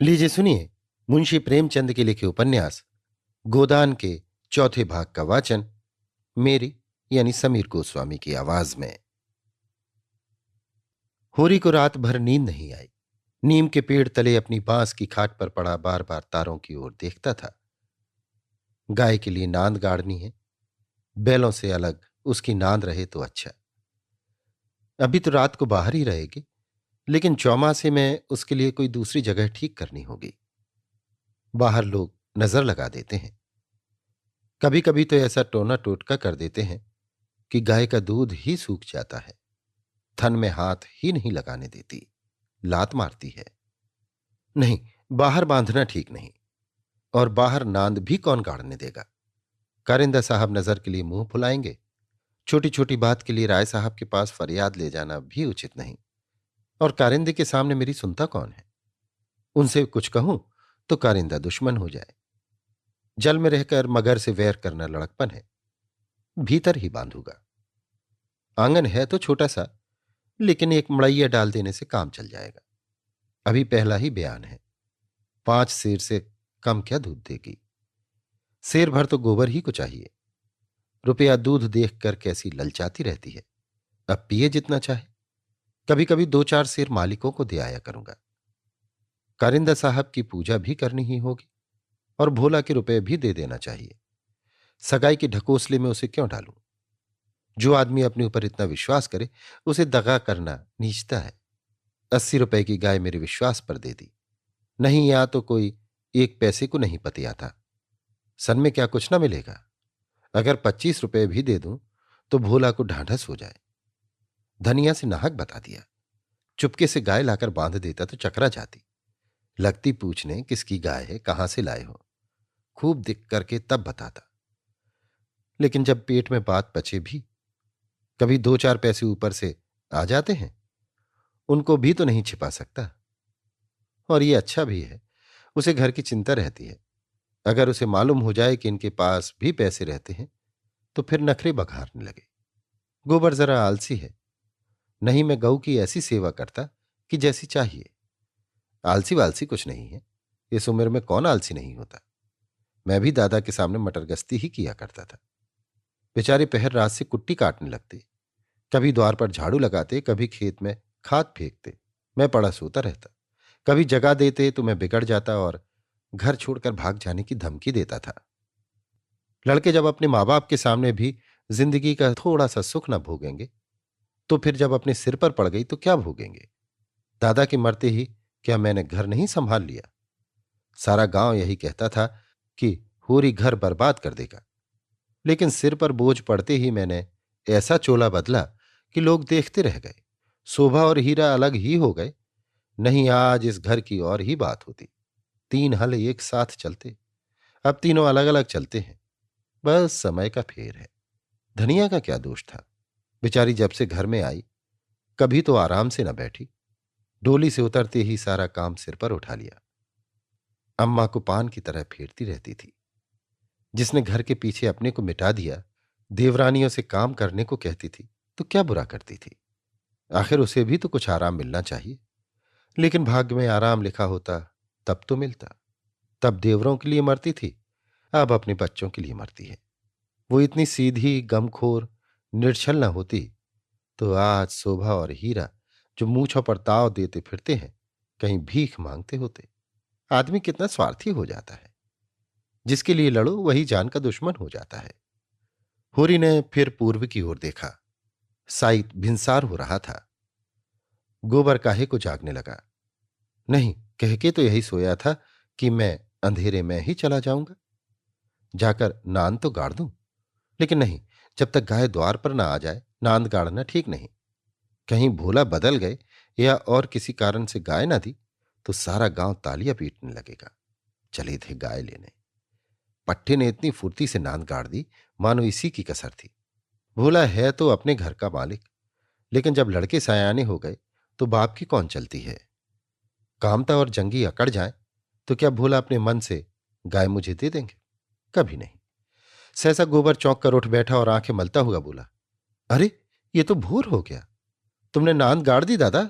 लीजिए सुनिए, मुंशी प्रेमचंद के लिखे उपन्यास गोदान के चौथे भाग का वाचन मेरी यानी समीर गोस्वामी की आवाज में। होरी को रात भर नींद नहीं आई। नीम के पेड़ तले अपनी बांस की खाट पर पड़ा बार बार तारों की ओर देखता था। गाय के लिए नांद गाड़नी है, बैलों से अलग उसकी नांद रहे तो अच्छा। अभी तो रात को बाहर ही रहेगी, लेकिन चौमासे में उसके लिए कोई दूसरी जगह ठीक करनी होगी। बाहर लोग नजर लगा देते हैं। कभी कभी तो ऐसा टोना टोटका कर देते हैं कि गाय का दूध ही सूख जाता है, थन में हाथ ही नहीं लगाने देती, लात मारती है। नहीं, बाहर बांधना ठीक नहीं। और बाहर नांद भी कौन गाड़ने देगा। कारिंदा साहब नजर के लिए मुंह फुलाएंगे। छोटी छोटी बात के लिए राय साहब के पास फरियाद ले जाना भी उचित नहीं। और कारिंदे के सामने मेरी सुनता कौन है। उनसे कुछ कहूं तो कारिंदा दुश्मन हो जाए। जल में रहकर मगर से वैर करना लड़कपन है। भीतर ही बांधूंगा। आंगन है तो छोटा सा, लेकिन एक मड़ैया डाल देने से काम चल जाएगा। अभी पहला ही बयान है। 5 सेर से कम क्या दूध देगी। सेर भर तो गोबर ही को चाहिए। रुपया दूध देखकर कैसी ललचाती रहती है। अब पिए जितना चाहे। कभी कभी 2-4 सेर मालिकों को दे आया करूंगा। कारिंदा साहब की पूजा भी करनी ही होगी, और भोला के रुपए भी दे देना चाहिए। सगाई के ढकोसले में उसे क्यों डालूं। जो आदमी अपने ऊपर इतना विश्वास करे, उसे दगा करना नीचता है। 80 रुपए की गाय मेरे विश्वास पर दे दी। नहीं, या तो कोई 1 पैसे को नहीं पतिया था। सन में क्या कुछ ना मिलेगा। अगर 25 रुपए भी दे दूं तो भोला को ढांढस हो जाए। धनिया से नाहक बता दिया। चुपके से गाय लाकर बांध देता तो चकरा जाती। लगती पूछने किसकी गाय है, कहां से लाए हो। खूब दिख करके तब बताता। लेकिन जब पेट में बात पचे भी, कभी 2-4 पैसे ऊपर से आ जाते हैं, उनको भी तो नहीं छिपा सकता। और ये अच्छा भी है, उसे घर की चिंता रहती है। अगर उसे मालूम हो जाए कि इनके पास भी पैसे रहते हैं तो फिर नखरे बघारने लगे। गोबर जरा आलसी है। नहीं, मैं गऊ की ऐसी सेवा करता कि जैसी चाहिए। आलसी वालसी कुछ नहीं है। इस उम्र में कौन आलसी नहीं होता। मैं भी दादा के सामने मटरगश्ती ही किया करता था। बेचारे पहर रात से कुट्टी काटने लगते। कभी द्वार पर झाड़ू लगाते, कभी खेत में खाद फेंकते। मैं पड़ा सोता रहता। कभी जगा देते तो मैं बिगड़ जाता और घर छोड़कर भाग जाने की धमकी देता था। लड़के जब अपने माँ बाप के सामने भी जिंदगी का थोड़ा सा सुख न भोगेंगे, तो फिर जब अपने सिर पर पड़ गई तो क्या भोगेंगे। दादा के मरते ही क्या मैंने घर नहीं संभाल लिया। सारा गांव यही कहता था कि होरी घर बर्बाद कर देगा। लेकिन सिर पर बोझ पड़ते ही मैंने ऐसा चोला बदला कि लोग देखते रह गए। शोभा और हीरा अलग ही हो गए। नहीं, आज इस घर की और ही बात होती। 3 हल एक साथ चलते। अब तीनों अलग अलग चलते हैं। बस समय का फेर है। धनिया का क्या दोष था। बेचारी जब से घर में आई, कभी तो आराम से न बैठी। डोली से उतरते ही सारा काम सिर पर उठा लिया। अम्मा को पान की तरह फेरती रहती थी। जिसने घर के पीछे अपने को मिटा दिया, देवरानियों से काम करने को कहती थी तो क्या बुरा करती थी। आखिर उसे भी तो कुछ आराम मिलना चाहिए। लेकिन भाग्य में आराम लिखा होता तब तो मिलता। तब देवरों के लिए मरती थी, अब अपने बच्चों के लिए मरती है। वो इतनी सीधी, गमखोर, निर्छल न होती तो आज शोभा और हीरा, जो मूंछों पर ताव देते फिरते हैं, कहीं भीख मांगते होते। आदमी कितना स्वार्थी हो जाता है। जिसके लिए लड़ो वही जान का दुश्मन हो जाता है। होरी ने फिर पूर्व की ओर देखा। साइत भिनसार हो रहा था। गोबर काहे को जागने लगा। नहीं, कह के तो यही सोया था कि मैं अंधेरे में ही चला जाऊंगा, जाकर नांद तो गाड़ दूं। लेकिन नहीं, जब तक गाय द्वार पर ना आ जाए नांद गाड़ना ठीक नहीं। कहीं भोला बदल गए या और किसी कारण से गाय ना दी तो सारा गांव तालियां पीटने लगेगा। चले थे गाय लेने। पट्टे ने इतनी फुर्ती से नांद गाड़ दी मानो इसी की कसर थी। भोला है तो अपने घर का मालिक, लेकिन जब लड़के सयाने हो गए तो बाप की कौन चलती है। कामता और जंगी अकड़ जाए तो क्या भोला अपने मन से गाय मुझे दे देंगे। कभी नहीं। सहसा गोबर चौंक कर उठ बैठा और आंखें मलता हुआ बोला, अरे ये तो भोर हो गया। तुमने नांद गाड़ दी दादा।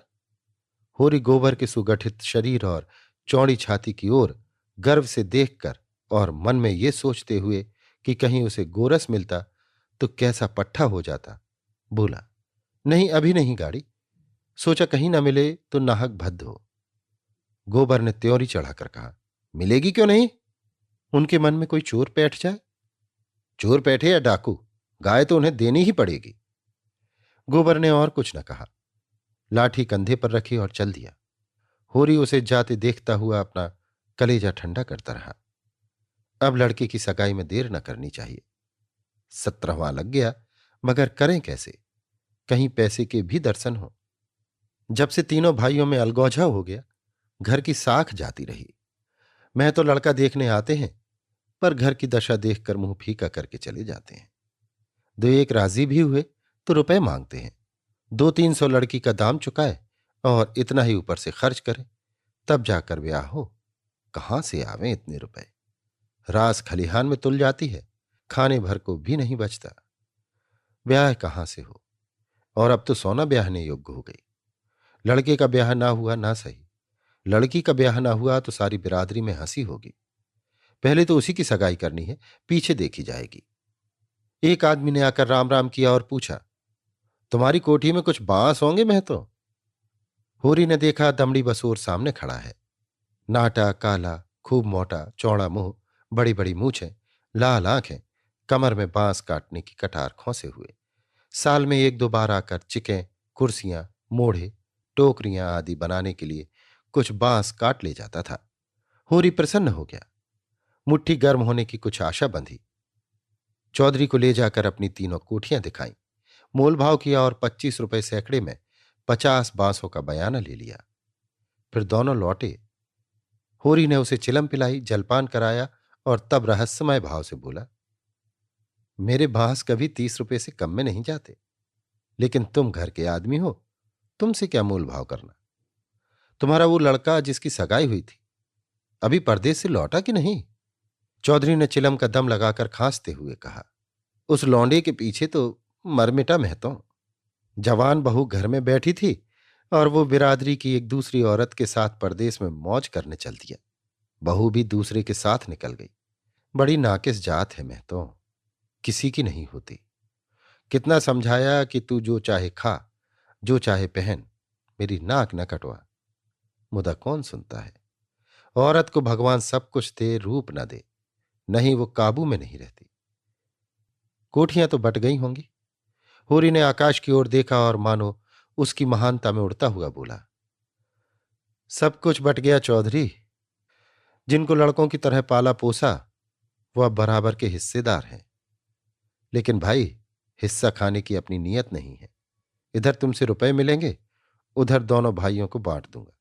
होरी गोबर के सुगठित शरीर और चौड़ी छाती की ओर गर्व से देखकर और मन में ये सोचते हुए कि कहीं उसे गोरस मिलता तो कैसा पट्ठा हो जाता, बोला, नहीं अभी नहीं गाड़ी। सोचा कहीं ना मिले तो नाहक भद्द हो। गोबर ने त्योरी चढ़ाकर कहा, मिलेगी क्यों नहीं? उनके मन में कोई चोर बैठ जाए। चोर बैठे या डाकू, गाय तो उन्हें देनी ही पड़ेगी। गोबर ने और कुछ न कहा, लाठी कंधे पर रखी और चल दिया। होरी उसे जाते देखता हुआ अपना कलेजा ठंडा करता रहा। अब लड़के की सगाई में देर न करनी चाहिए। 17वां लग गया, मगर करें कैसे? कहीं पैसे के भी दर्शन हो। जब से तीनों भाइयों में अलगौझा हो गया, घर की साख जाती रही। मैं तो लड़का देखने आते हैं, पर घर की दशा देखकर मुंह फीका करके चले जाते हैं। दो एक राजी भी हुए तो रुपए मांगते हैं। 200-300 लड़की का दाम चुकाए और इतना ही ऊपर से खर्च करें, तब जाकर ब्याह हो। कहां से आवे इतने रुपए? रास खलिहान में तुल जाती है, खाने भर को भी नहीं बचता। ब्याह कहां से हो? और अब तो सोना ब्याहने योग्य हो गई। लड़के का ब्याह ना हुआ ना सही, लड़की का ब्याह ना हुआ तो सारी बिरादरी में हंसी होगी। पहले तो उसी की सगाई करनी है, पीछे देखी जाएगी। एक आदमी ने आकर राम राम किया और पूछा, तुम्हारी कोठी में कुछ बांस होंगे? मैं तो। होरी ने देखा दमड़ी बसोर सामने खड़ा है। नाटा काला, खूब मोटा चौड़ा मुंह, बड़ी बड़ी मूछें, लाल आंखें, कमर में बांस काटने की कटार खोसे हुए। साल में 1-2 बार आकर चिकें, कुर्सियां, मोढ़े, टोकरियां आदि बनाने के लिए कुछ बांस काट ले जाता था। होरी प्रसन्न हो गया। मुट्ठी गर्म होने की कुछ आशा बंधी। चौधरी को ले जाकर अपनी तीनों कोठियां दिखाईं, मोलभाव किया और 25 रुपए सैकड़े में 50 बांसों का बयाना ले लिया। फिर दोनों लौटे। होरी ने उसे चिलम पिलाई, जलपान कराया और तब रहस्यमय भाव से बोला, मेरे बांस कभी 30 रुपए से कम में नहीं जाते, लेकिन तुम घर के आदमी हो, तुमसे क्या मोल भाव करना? तुम्हारा वो लड़का जिसकी सगाई हुई थी, अभी परदेश से लौटा कि नहीं? चौधरी ने चिलम का दम लगाकर खांसते हुए कहा, उस लौंडे के पीछे तो मर मिटा महतो। जवान बहू घर में बैठी थी और वो बिरादरी की एक दूसरी औरत के साथ परदेश में मौज करने चल दिया। बहू भी दूसरे के साथ निकल गई। बड़ी नाकिस जात है महतो, किसी की नहीं होती। कितना समझाया कि तू जो चाहे खा, जो चाहे पहन, मेरी नाक न कटवा, मुदा कौन सुनता है? औरत को भगवान सब कुछ दे, रूप न दे, नहीं वो काबू में नहीं रहती। कोठियां तो बट गई होंगी। होरी ने आकाश की ओर देखा और मानो उसकी महानता में उड़ता हुआ बोला, सब कुछ बट गया चौधरी। जिनको लड़कों की तरह पाला पोसा, वो अब बराबर के हिस्सेदार हैं। लेकिन भाई, हिस्सा खाने की अपनी नीयत नहीं है। इधर तुमसे रुपए मिलेंगे, उधर दोनों भाइयों को बांट दूंगा।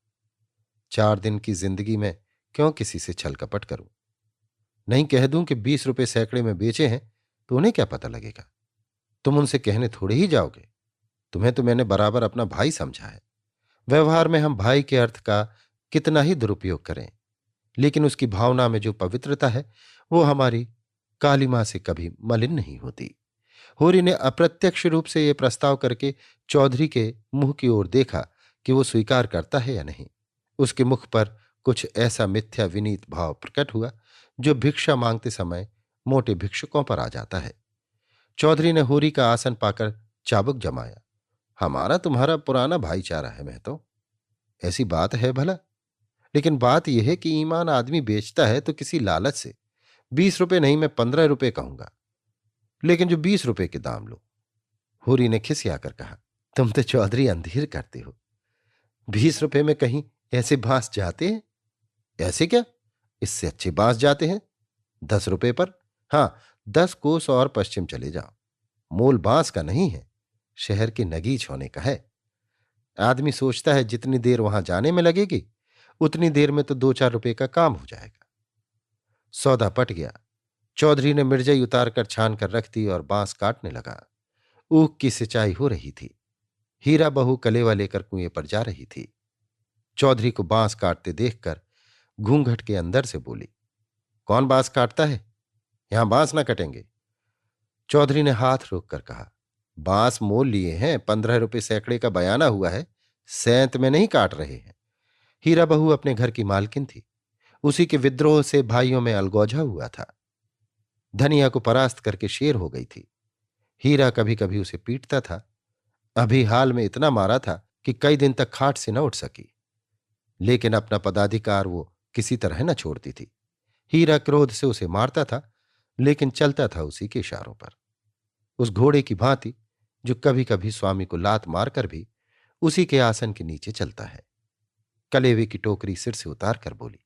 4 दिन की जिंदगी में क्यों किसी से छल कपट करूं? नहीं कह दूं कि 20 रुपए सैकड़े में बेचे हैं, तो उन्हें क्या पता लगेगा? तुम उनसे कहने थोड़े ही जाओगे। तुम्हें तो मैंने बराबर अपना भाई समझा है। व्यवहार में हम भाई के अर्थ का कितना ही दुरुपयोग करें, लेकिन उसकी भावना में जो पवित्रता है, वो हमारी कालिमा से कभी मलिन नहीं होती। होरी ने अप्रत्यक्ष रूप से यह प्रस्ताव करके चौधरी के मुंह की ओर देखा कि वो स्वीकार करता है या नहीं। उसके मुख पर कुछ ऐसा मिथ्या विनीत भाव प्रकट हुआ जो भिक्षा मांगते समय मोटे भिक्षुकों पर आ जाता है। चौधरी ने होरी का आसन पाकर चाबुक जमाया, हमारा तुम्हारा पुराना भाईचारा है महतो, ऐसी बात है भला। लेकिन बात यह है कि ईमान आदमी बेचता है तो किसी लालच से। 20 रुपए नहीं, मैं 15 रुपए कहूंगा, लेकिन जो 20 रुपए के दाम लो। होरी ने खिसियाकर कहा, तुम तो चौधरी अंधेर करते हो। 20 रुपए में कहीं ऐसे बांस जाते हैं? ऐसे क्या, इससे अच्छे बांस जाते हैं। 10 रुपए पर, हाँ, 10 कोस और पश्चिम चले जाओ। मोल बांस का नहीं है, शहर के नगीच होने का है। आदमी सोचता है जितनी देर वहां जाने में लगेगी, उतनी देर में तो 2-4 रुपए का काम हो जाएगा। सौदा पट गया। चौधरी ने मिर्जई उतार कर छान कर रख दी और बांस काटने लगा। ऊख की सिंचाई हो रही थी। हीरा बहू कलेवा लेकर कुएं पर जा रही थी। चौधरी को बांस काटते देखकर घूंघट के अंदर से बोली, कौन बांस काटता है? यहां बांस ना कटेंगे। चौधरी ने हाथ रोककर कहा, बांस मोल लिए हैं, 15 रुपए सैकड़े का बयाना हुआ है, सैंत में नहीं काट रहे हैं। हीरा बहू अपने घर की मालकिन थी। उसी के विद्रोह से भाइयों में अलगौजा हुआ था। धनिया को परास्त करके शेर हो गई थी। हीरा कभी कभी उसे पीटता था। अभी हाल में इतना मारा था कि कई दिन तक खाट से न उठ सकी। लेकिन अपना पदाधिकार वो किसी तरह न छोड़ती थी। हीरा क्रोध से उसे मारता था, लेकिन चलता था उसी के इशारों पर, उस घोड़े की भांति जो कभी कभी स्वामी को लात मारकर भी उसी के आसन के नीचे चलता है। कलेवे की टोकरी सिर से उतार कर बोली,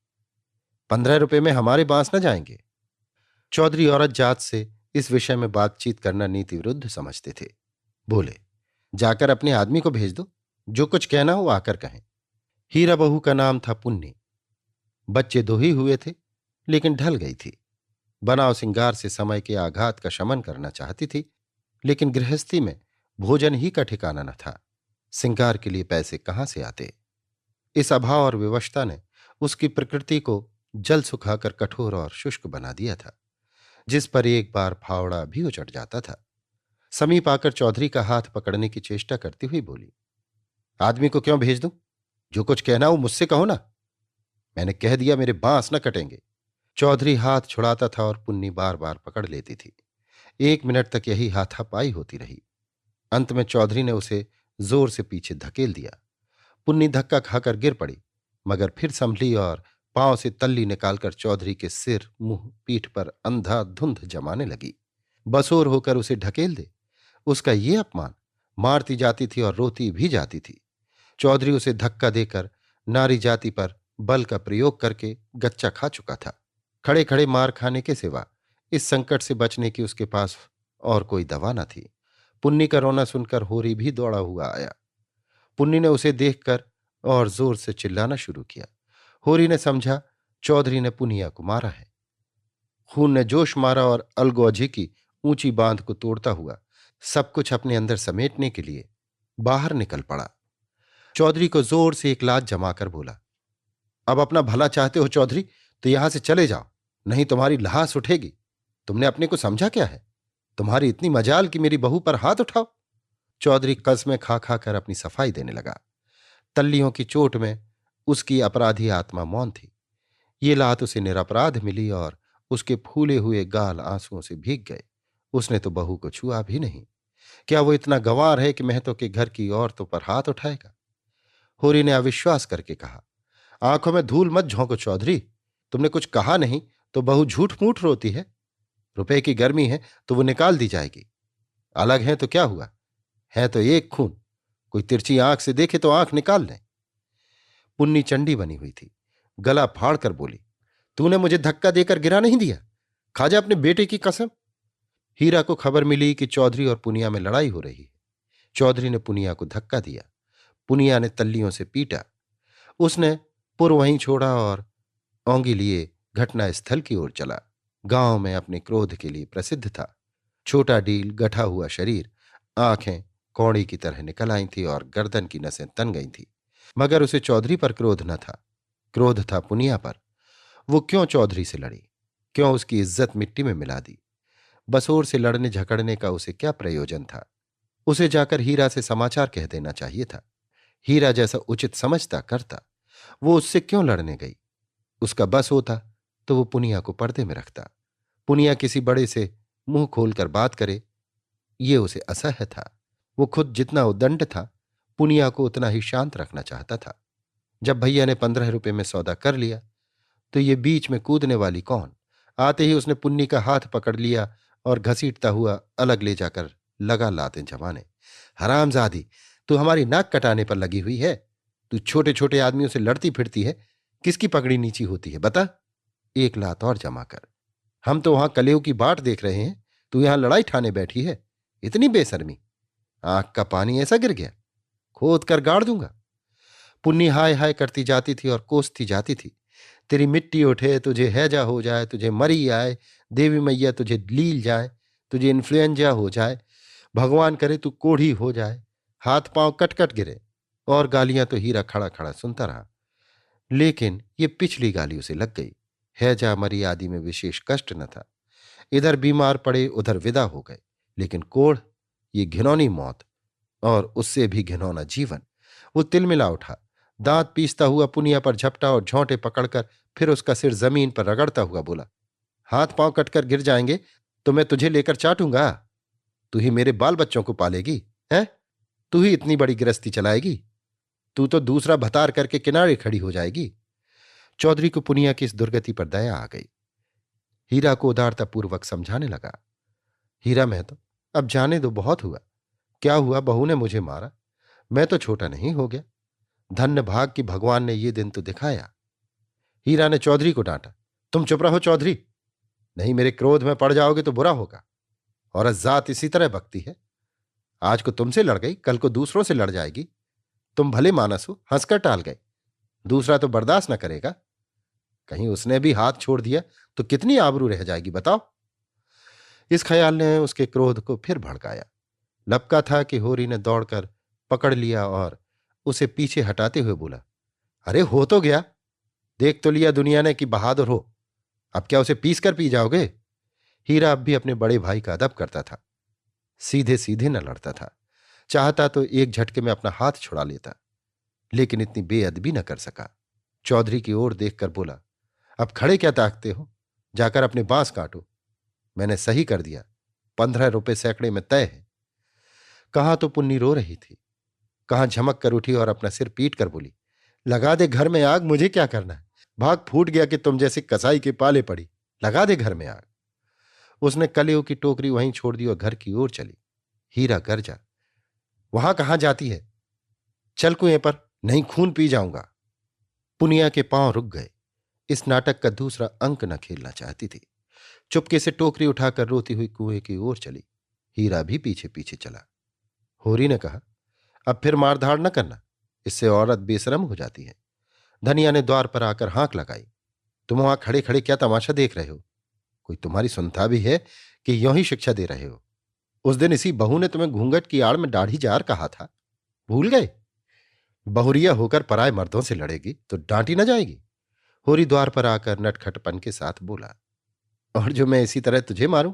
15 रुपए में हमारे बांस न जाएंगे। चौधरी औरत जात से इस विषय में बातचीत करना नीति विरुद्ध समझते थे। बोले, जाकर अपने आदमी को भेज दो, जो कुछ कहना हो आकर कहें। हीरा बहू का नाम था पुन्नी। बच्चे 2 ही हुए थे, लेकिन ढल गई थी। बनाव सिंगार से समय के आघात का शमन करना चाहती थी, लेकिन गृहस्थी में भोजन ही का ठिकाना न था। सिंगार के लिए पैसे कहाँ से आते। इस अभाव और विवशता ने उसकी प्रकृति को जल सुखाकर कठोर और शुष्क बना दिया था, जिस पर एक बार फावड़ा भी उचट जाता था। समीप आकर चौधरी का हाथ पकड़ने की चेष्टा करती हुई बोली, आदमी को क्यों भेज दूं? जो कुछ कहना हो मुझसे कहो ना। मैंने कह दिया, मेरे बांस न कटेंगे। चौधरी हाथ छुड़ाता था और पुन्नी बार बार पकड़ लेती थी। 1 मिनट तक यही हाथापाई होती रही। अंत में चौधरी ने उसे जोर से पीछे धकेल दिया। पुन्नी धक्का खाकर गिर पड़ी, मगर फिर संभली और पांव से तल्ली निकालकर चौधरी के सिर, मुंह, पीठ पर अंधाधुंध जमाने लगी। बसोर होकर उसे ढकेल दे, उसका ये अपमान। मारती जाती थी और रोती भी जाती थी। चौधरी उसे धक्का देकर नारी जाति पर बल का प्रयोग करके गच्चा खा चुका था। खड़े खड़े मार खाने के सिवा इस संकट से बचने की उसके पास और कोई दवा न थी। पुन्नी का रोना सुनकर होरी भी दौड़ा हुआ आया। पुन्नी ने उसे देखकर और जोर से चिल्लाना शुरू किया। होरी ने समझा चौधरी ने पुनिया को मारा है। खून ने जोश मारा और अलगौजी की ऊंची बांध को तोड़ता हुआ सब कुछ अपने अंदर समेटने के लिए बाहर निकल पड़ा। चौधरी को जोर से एक लात जमाकर बोला, अब अपना भला चाहते हो चौधरी, तो यहां से चले जाओ, नहीं तुम्हारी लहास उठेगी। तुमने अपने को समझा क्या है? तुम्हारी इतनी मजाल कि मेरी बहू पर हाथ उठाओ। चौधरी कस्में खा खा कर अपनी सफाई देने लगा। तल्लियों की चोट में उसकी अपराधी आत्मा मौन थी। ये लात उसे निरपराध मिली और उसके फूले हुए गाल आंसुओं से भीग गए। उसने तो बहू को छुआ भी नहीं। क्या वो इतना गंवार है कि महतो के घर की औरतों पर हाथ उठाएगा? होरी ने अविश्वास करके कहा, आंखों में धूल मत झोंको चौधरी। तुमने कुछ कहा नहीं तो बहू झूठ मूठ रोती है। रुपए की गर्मी है तो वो निकाल दी जाएगी। अलग है तो क्या हुआ, है तो एक खून। कोई तिरछी आंख से देखे तो आंख निकाल ले। पुन्नी चंडी बनी हुई थी। गला फाड़ कर बोली, तूने मुझे धक्का देकर गिरा नहीं दिया? खा जा अपने बेटे की कसम। हीरा को खबर मिली कि चौधरी और पुनिया में लड़ाई हो रही है। चौधरी ने पुनिया को धक्का दिया। पुनिया ने तल्लियों से पीटा। उसने पुर वहीं छोड़ा और औंगी लिए घटना स्थल की ओर चला। गांव में अपने क्रोध के लिए प्रसिद्ध था। छोटा डील, गठा हुआ शरीर, आंखें कौड़ी की तरह निकल आई थी और गर्दन की नसें तन गई थी। मगर उसे चौधरी पर क्रोध न था, क्रोध था पुनिया पर। वो क्यों चौधरी से लड़ी? क्यों उसकी इज्जत मिट्टी में मिला दी? बसोर से लड़ने झगड़ने का उसे क्या प्रयोजन था? उसे जाकर हीरा से समाचार कह देना चाहिए था। हीरा जैसा उचित समझता करता। वो उससे क्यों लड़ने गई? उसका बस होता तो वो पुनिया को पर्दे में रखता। पुनिया किसी बड़े से मुंह खोलकर बात करे, ये उसे असह्य था। वो खुद जितना उद्दंड था, पुनिया को उतना ही शांत रखना चाहता था। जब भैया ने 15 रुपए में सौदा कर लिया तो ये बीच में कूदने वाली कौन? आते ही उसने पुन्नी का हाथ पकड़ लिया और घसीटता हुआ अलग ले जाकर लगा लातें जमाने। हरामजादी, तू हमारी नाक कटाने पर लगी हुई है। तू छोटे छोटे आदमियों से लड़ती फिरती है, किसकी पगड़ी नीची होती है बता? एक लात और जमाकर। हम तो वहां कलेव की बाट देख रहे हैं, तू यहां लड़ाई ठाने बैठी है। इतनी बेशर्मी! आंख का पानी ऐसा गिर गया, खोद कर गाड़ दूंगा। पुन्नी हाय हाय करती जाती थी और कोसती जाती थी। तेरी मिट्टी उठे, तुझे हैजा हो जाए, तुझे मरी आए, देवी मैया तुझे लील जाए, तुझे इन्फ्लुएंजा हो जाए, भगवान करे तू कोढ़ी हो जाए, हाथ पांव कटकट गिरे। और गालियां तो हीरा खड़ा खड़ा सुनता रहा। लेकिन ये पिछली गाली उसे लग गई। हैजा मरी आदि में विशेष कष्ट न था। इधर बीमार पड़े, उधर विदा हो गए। लेकिन कोढ़, ये घिनौनी मौत और उससे भी घिनौना जीवन। वो तिलमिला उठा। दांत पीसता हुआ पुनिया पर झपटा और झोंटे पकड़कर फिर उसका सिर जमीन पर रगड़ता हुआ बोला, हाथ पांव कटकर गिर जाएंगे तो मैं तुझे लेकर चाटूंगा? तू ही मेरे बाल बच्चों को पालेगी है? तू ही इतनी बड़ी गृहस्थी चलाएगी? तू तो दूसरा भतार करके किनारे खड़ी हो जाएगी। चौधरी को पुनिया की इस दुर्गति पर दया आ गई। हीरा को उदारतापूर्वक समझाने लगा, हीरा महतो, अब जाने दो, बहुत हुआ। क्या हुआ, बहू ने मुझे मारा, मैं तो छोटा नहीं हो गया। धन्य भाग कि भगवान ने ये दिन तो दिखाया। हीरा ने चौधरी को डांटा, तुम चुप रहो चौधरी, नहीं मेरे क्रोध में पड़ जाओगे तो बुरा होगा। औरत जात इसी तरह बकती है। आज को तुमसे लड़ गई, कल को दूसरों से लड़ जाएगी। तुम भले मानस हो, हंसकर टाल गए, दूसरा तो बर्दाश्त न करेगा। कहीं उसने भी हाथ छोड़ दिया तो कितनी आबरू रह जाएगी बताओ। इस ख्याल ने उसके क्रोध को फिर भड़काया। लपका था कि होरी ने दौड़कर पकड़ लिया और उसे पीछे हटाते हुए बोला, अरे हो तो गया, देख तो लिया दुनिया ने कि बहादुर हो, अब क्या उसे पीस कर पी जाओगे? हीरा अब भी अपने बड़े भाई का अदब करता था, सीधे सीधे न लड़ता था। चाहता तो एक झटके में अपना हाथ छुड़ा लेता, लेकिन इतनी बेअदबी न कर सका। चौधरी की ओर देखकर बोला, अब खड़े क्या ताकते हो, जाकर अपने बांस काटो। मैंने सही कर दिया, 15 रुपए सैकड़े में तय है। कहाँ तो पुन्नी रो रही थी, कहाँ झमक कर उठी और अपना सिर पीट कर बोली, लगा दे घर में आग, मुझे क्या करना है, भाग फूट गया कि तुम जैसे कसाई के पाले पड़ी, लगा दे घर में आग। उसने कलेऊ की टोकरी वहीं छोड़ दी और घर की ओर चली। हीरा गरजा, वहां कहां जाती है, चल कुएं पर, नहीं खून पी जाऊंगा। पुनिया के पांव रुक गए। इस नाटक का दूसरा अंक न खेलना चाहती थी। चुपके से टोकरी उठाकर रोती हुई कुएं की ओर चली। हीरा भी पीछे पीछे चला। होरी ने कहा, अब फिर मारधाड़ न करना, इससे औरत बेशरम हो जाती है। धनिया ने द्वार पर आकर हाँक लगाई, तुम वहां खड़े खड़े क्या तमाशा देख रहे हो? कोई तुम्हारी सुनता भी है कि यों ही शिक्षा दे रहे हो? उस दिन इसी बहू ने तुम्हें घूंघट की आड़ में दाढ़ी जार कहा था, भूल गए? बहुरिया होकर पराए मर्दों से लड़ेगी तो डांटी न जाएगी? होरी द्वार पर आकर नटखटपन के साथ बोला, और जो मैं इसी तरह तुझे मारूं?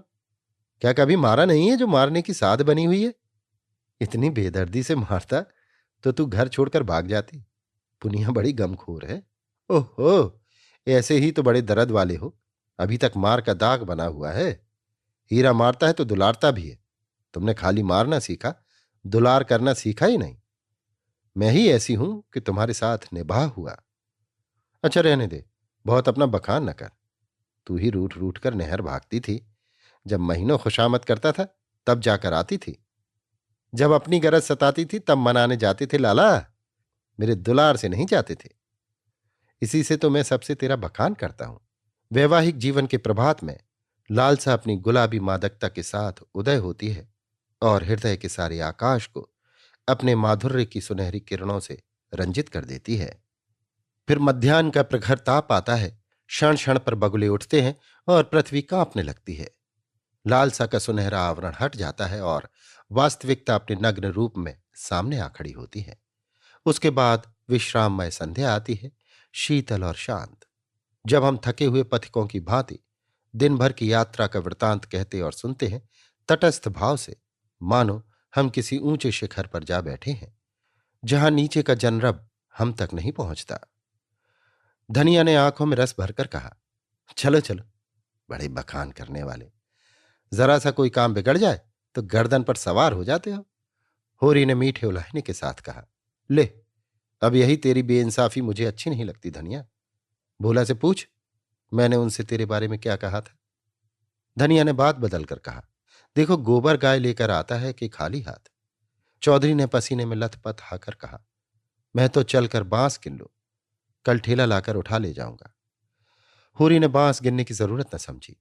क्या कभी मारा नहीं है जो मारने की साध बनी हुई है? इतनी बेदर्दी से मारता तो तू घर छोड़कर भाग जाती। पुनिया बड़ी गमखोर है। ओहो, ऐसे ही तो बड़े दर्द वाले हो, अभी तक मार का दाग बना हुआ है। हीरा मारता है तो दुलारता भी है, तुमने खाली मारना सीखा, दुलार करना सीखा ही नहीं। मैं ही ऐसी हूं कि तुम्हारे साथ निभा हुआ। अच्छा रहने दे, बहुत अपना बखान न कर। तू ही रूठ रूठ कर नहर भागती थी, जब महीनों खुशामद करता था तब जाकर आती थी, जब अपनी गरज सताती थी तब मनाने जाते थे लाला, मेरे दुलार से नहीं जाते थे। इसी से तो मैं सबसे तेरा बखान करता हूं। वैवाहिक जीवन के प्रभात में लालसा अपनी गुलाबी मादकता के साथ उदय होती है और हृदय के सारे आकाश को अपने माधुर्य की सुनहरी किरणों से रंजित कर देती है। फिर मध्याह्न का प्रखर ताप आता है, क्षण क्षण पर बगुले उठते हैं और पृथ्वी कांपने लगती है। लालसा का सुनहरा आवरण हट जाता है और वास्तविकता अपने नग्न रूप में सामने आ खड़ी होती है। उसके बाद विश्राममय संध्या आती है, शीतल और शांत। जब हम थके हुए पथिकों की भांति दिन भर की यात्रा का वृतांत कहते और सुनते हैं, तटस्थ भाव से, मानो हम किसी ऊंचे शिखर पर जा बैठे हैं जहां नीचे का जनरब हम तक नहीं पहुंचता। धनिया ने आंखों में रस भरकर कहा, चलो चलो, बड़े बखान करने वाले, जरा सा कोई काम बिगड़ जाए तो गर्दन पर सवार हो जाते हो। होरी ने मीठे उलाहने के साथ कहा, ले, अब यही तेरी बेइंसाफी मुझे अच्छी नहीं लगती धनिया। भोला से पूछ, मैंने उनसे तेरे बारे में क्या कहा था। धनिया ने बात बदलकर कहा, देखो गोबर गाय लेकर आता है कि खाली हाथ? चौधरी ने पसीने में लथपथ हाकर कहा, मैं तो चलकर बांस गिन लूं, कल ठेला लाकर उठा ले जाऊंगा। होरी ने बांस गिनने की जरूरत न समझी,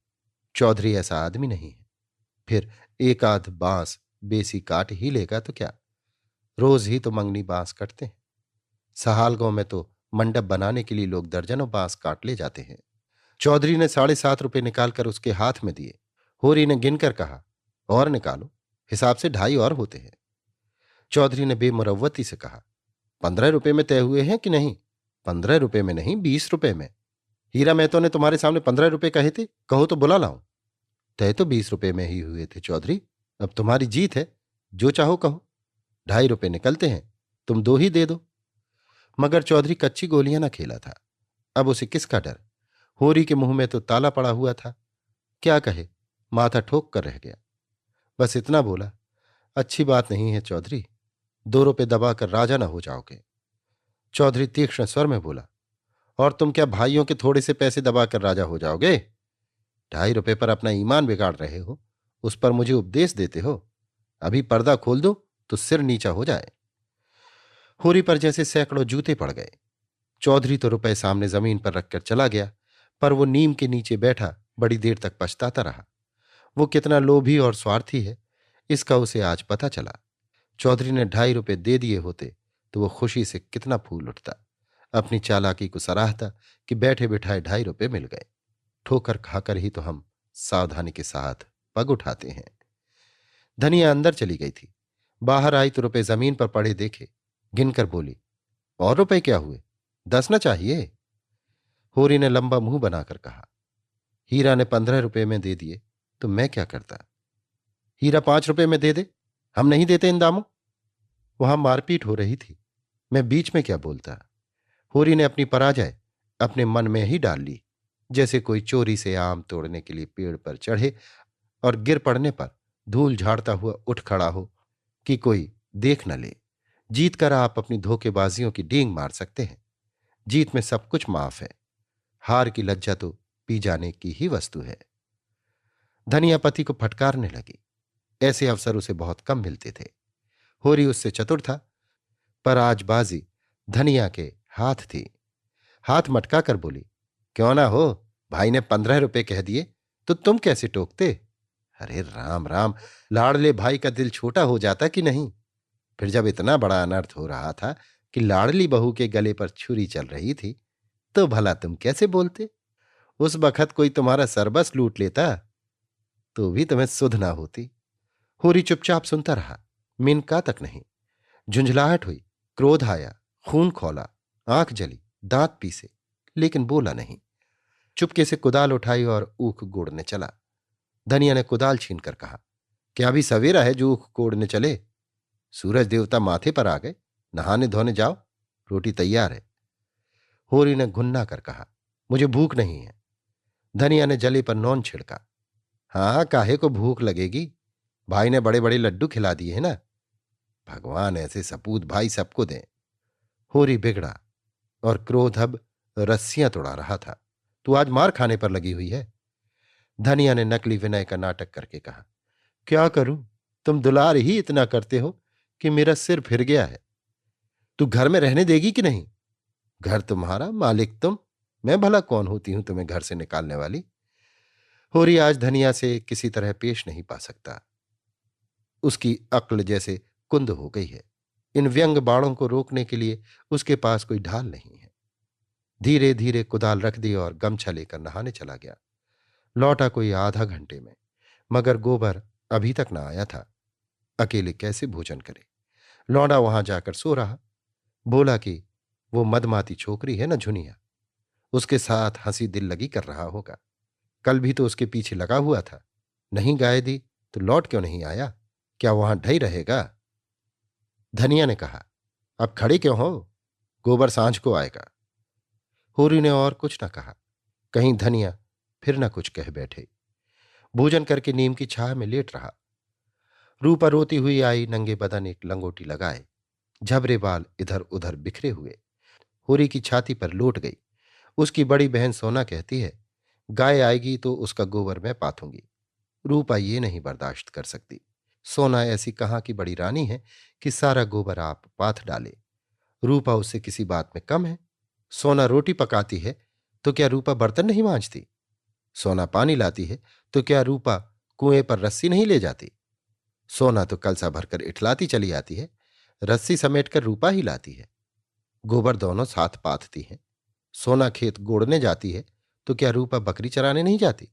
चौधरी ऐसा आदमी नहीं है। फिर एक आध बांस बेसी काट ही लेगा तो क्या, रोज ही तो मंगनी बांस कटते हैं। सहालगांव में तो मंडप बनाने के लिए लोग दर्जनों बांस काट ले जाते हैं। चौधरी ने 7.5 रुपए निकालकर उसके हाथ में दिए। होरी ने गिनकर कहा, और निकालो, हिसाब से 2.5 और होते हैं। चौधरी ने बेमुरव्वती से कहा, 15 रुपए में तय हुए हैं कि नहीं? 15 रुपए में नहीं, 20 रुपए में। हीरा महतो ने तुम्हारे सामने 15 रुपए कहे थे, कहो तो बुला लाऊं। तय तो 20 रुपए में ही हुए थे चौधरी, अब तुम्हारी जीत है, जो चाहो कहो। 2.5 रुपए निकलते हैं, तुम 2 ही दे दो। मगर चौधरी कच्ची गोलियां न खेला था। अब उसे किसका डर? होरी के मुंह में तो ताला पड़ा हुआ था। क्या कहे? माथा ठोक कर रह गया। बस इतना बोला, अच्छी बात नहीं है चौधरी, 2 रुपए दबाकर राजा न हो जाओगे। चौधरी तीक्ष्ण स्वर में बोला, और तुम क्या भाइयों के थोड़े से पैसे दबाकर राजा हो जाओगे? 2.5 रुपए पर अपना ईमान बिगाड़ रहे हो, उस पर मुझे उपदेश देते हो? अभी पर्दा खोल दो तो सिर नीचा हो जाए। होरी पर जैसे सैकड़ों जूते पड़ गए। चौधरी तो रुपए सामने जमीन पर रखकर चला गया, पर वो नीम के नीचे बैठा बड़ी देर तक पछताता रहा। वो कितना लोभी और स्वार्थी है, इसका उसे आज पता चला। चौधरी ने 2.5 रुपए दे दिए होते तो वो खुशी से कितना फूल उठता, अपनी चालाकी को सराहता कि बैठे बिठाए 2.5 रुपए मिल गए। ठोकर खाकर ही तो हम सावधानी के साथ पग उठाते हैं। धनिया अंदर चली गई थी। बाहर आई तो रुपए जमीन पर पड़े देखे, गिनकर बोली, और रुपए क्या हुए? 10 न चाहिए? होरी ने लंबा मुंह बनाकर कहा, हीरा ने 15 रुपए में दे दिए तो मैं क्या करता? हीरा 5 रुपए में दे दे, हम नहीं देते इन दामों। वहां मारपीट हो रही थी, मैं बीच में क्या बोलता? होरी ने अपनी पराजय अपने मन में ही डाल ली, जैसे कोई चोरी से आम तोड़ने के लिए पेड़ पर चढ़े और गिर पड़ने पर धूल झाड़ता हुआ उठ खड़ा हो कि कोई देख न ले। जीत कर आप अपनी धोखेबाजियों की डींग मार सकते हैं। जीत में सब कुछ माफ है, हार की लज्जा तो पी जाने की ही वस्तु है। धनिया पति को फटकारने लगी। ऐसे अवसर उसे बहुत कम मिलते थे। होरी उससे चतुर था, पर आज बाजी धनिया के हाथ थी। हाथ मटका कर बोली, क्यों ना हो, भाई ने 15 रुपए कह दिए तो तुम कैसे टोकते? अरे राम राम, लाड़ले भाई का दिल छोटा हो जाता कि नहीं? फिर जब इतना बड़ा अनर्थ हो रहा था कि लाड़ली बहू के गले पर छुरी चल रही थी, तो भला तुम कैसे बोलते? उस बखत कोई तुम्हारा सरबस लूट लेता तो भी तुम्हें सुध ना होती। होरी चुपचाप सुनता रहा, मिनका तक नहीं। झुंझलाहट हुई, क्रोध आया, खून खौला, आंख जली, दांत पीसे, लेकिन बोला नहीं। चुपके से कुदाल उठाई और ऊख गोड़ने चला। धनिया ने कुदाल छीनकर कहा, क्या अभी सवेरा है जो ऊख कोड़ने चले? सूरज देवता माथे पर आ गए, नहाने धोने जाओ, रोटी तैयार है। होरी ने घुन्ना कर कहा, मुझे भूख नहीं है। धनिया ने जले पर नौन छिड़का, हाँ, काहे को भूख लगेगी, भाई ने बड़े बड़े लड्डू खिला दिए हैं ना। भगवान ऐसे सपूत भाई सबको दें। होरी बिगड़ा और क्रोध अब रस्सियां तोड़ा रहा था। तू आज मार खाने पर लगी हुई है। धनिया ने नकली विनय का नाटक करके कहा, क्या करूं, तुम दुलार ही इतना करते हो कि मेरा सिर फिर गया है। तू घर में रहने देगी कि नहीं? घर तुम्हारा, मालिक तुम, मैं भला कौन होती हूं तुम्हें घर से निकालने वाली? होरी आज धनिया से किसी तरह पेश नहीं पा सकता। उसकी अक्ल जैसे कुंद हो गई है। इन व्यंग बाणों को रोकने के लिए उसके पास कोई ढाल नहीं है। धीरे धीरे कुदाल रख दी और गमछा लेकर नहाने चला गया। लौटा कोई आधा घंटे में, मगर गोबर अभी तक न आया था। अकेले कैसे भोजन करे? लौंडा वहां जाकर सो रहा। बोला कि वो मदमाती छोकरी है न झुनिया, उसके साथ हंसी दिल लगी कर रहा होगा। कल भी तो उसके पीछे लगा हुआ था। नहीं गाय दी तो लौट क्यों नहीं आया? क्या वहां ढई रहेगा? धनिया ने कहा, अब खड़े क्यों हो, गोबर सांझ को आएगा। होरी ने और कुछ न कहा। कहीं धनिया फिर न कुछ कह बैठे। भोजन करके नीम की छाह में लेट रहा। रूपा रोती हुई आई, नंगे बदन एक लंगोटी लगाए, झबरे बाल इधर उधर बिखरे हुए। होरी की छाती पर लौट गई। उसकी बड़ी बहन सोना कहती है, गाय आएगी तो उसका गोबर मैं पाथूंगी। रूपा ये नहीं बर्दाश्त कर सकती। सोना ऐसी कहाँ की बड़ी रानी है कि सारा गोबर आप पाथ डाले। रूपा उससे किसी बात में कम है? सोना रोटी पकाती है तो क्या रूपा बर्तन नहीं मांजती? सोना पानी लाती है तो क्या रूपा कुएं पर रस्सी नहीं ले जाती? सोना तो कलसा भरकर इठलाती चली आती है, रस्सी समेटकर रूपा ही लाती है। गोबर दोनों साथ पाथती हैं। सोना खेत गोड़ने जाती है तो क्या रूपा बकरी चराने नहीं जाती?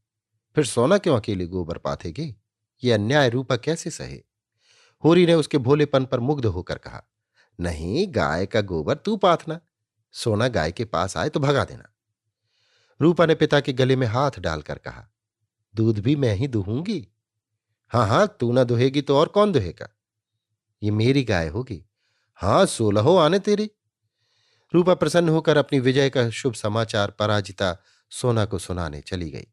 फिर सोना क्यों अकेली गोबर पाथेगी? ये अन्याय रूपा कैसे सहे? होरी ने उसके भोलेपन पर मुग्ध होकर कहा, नहीं, गाय का गोबर तू पाथना, सोना गाय के पास आए तो भगा देना। रूपा ने पिता के गले में हाथ डालकर कहा, दूध भी मैं ही दुहूंगी। हाँ हाँ, तू ना दुहेगी तो और कौन दुहेगा? ये मेरी गाय होगी। हाँ, 16 आने तेरी। रूपा प्रसन्न होकर अपनी विजय का शुभ समाचार पराजिता सोना को सुनाने चली गई।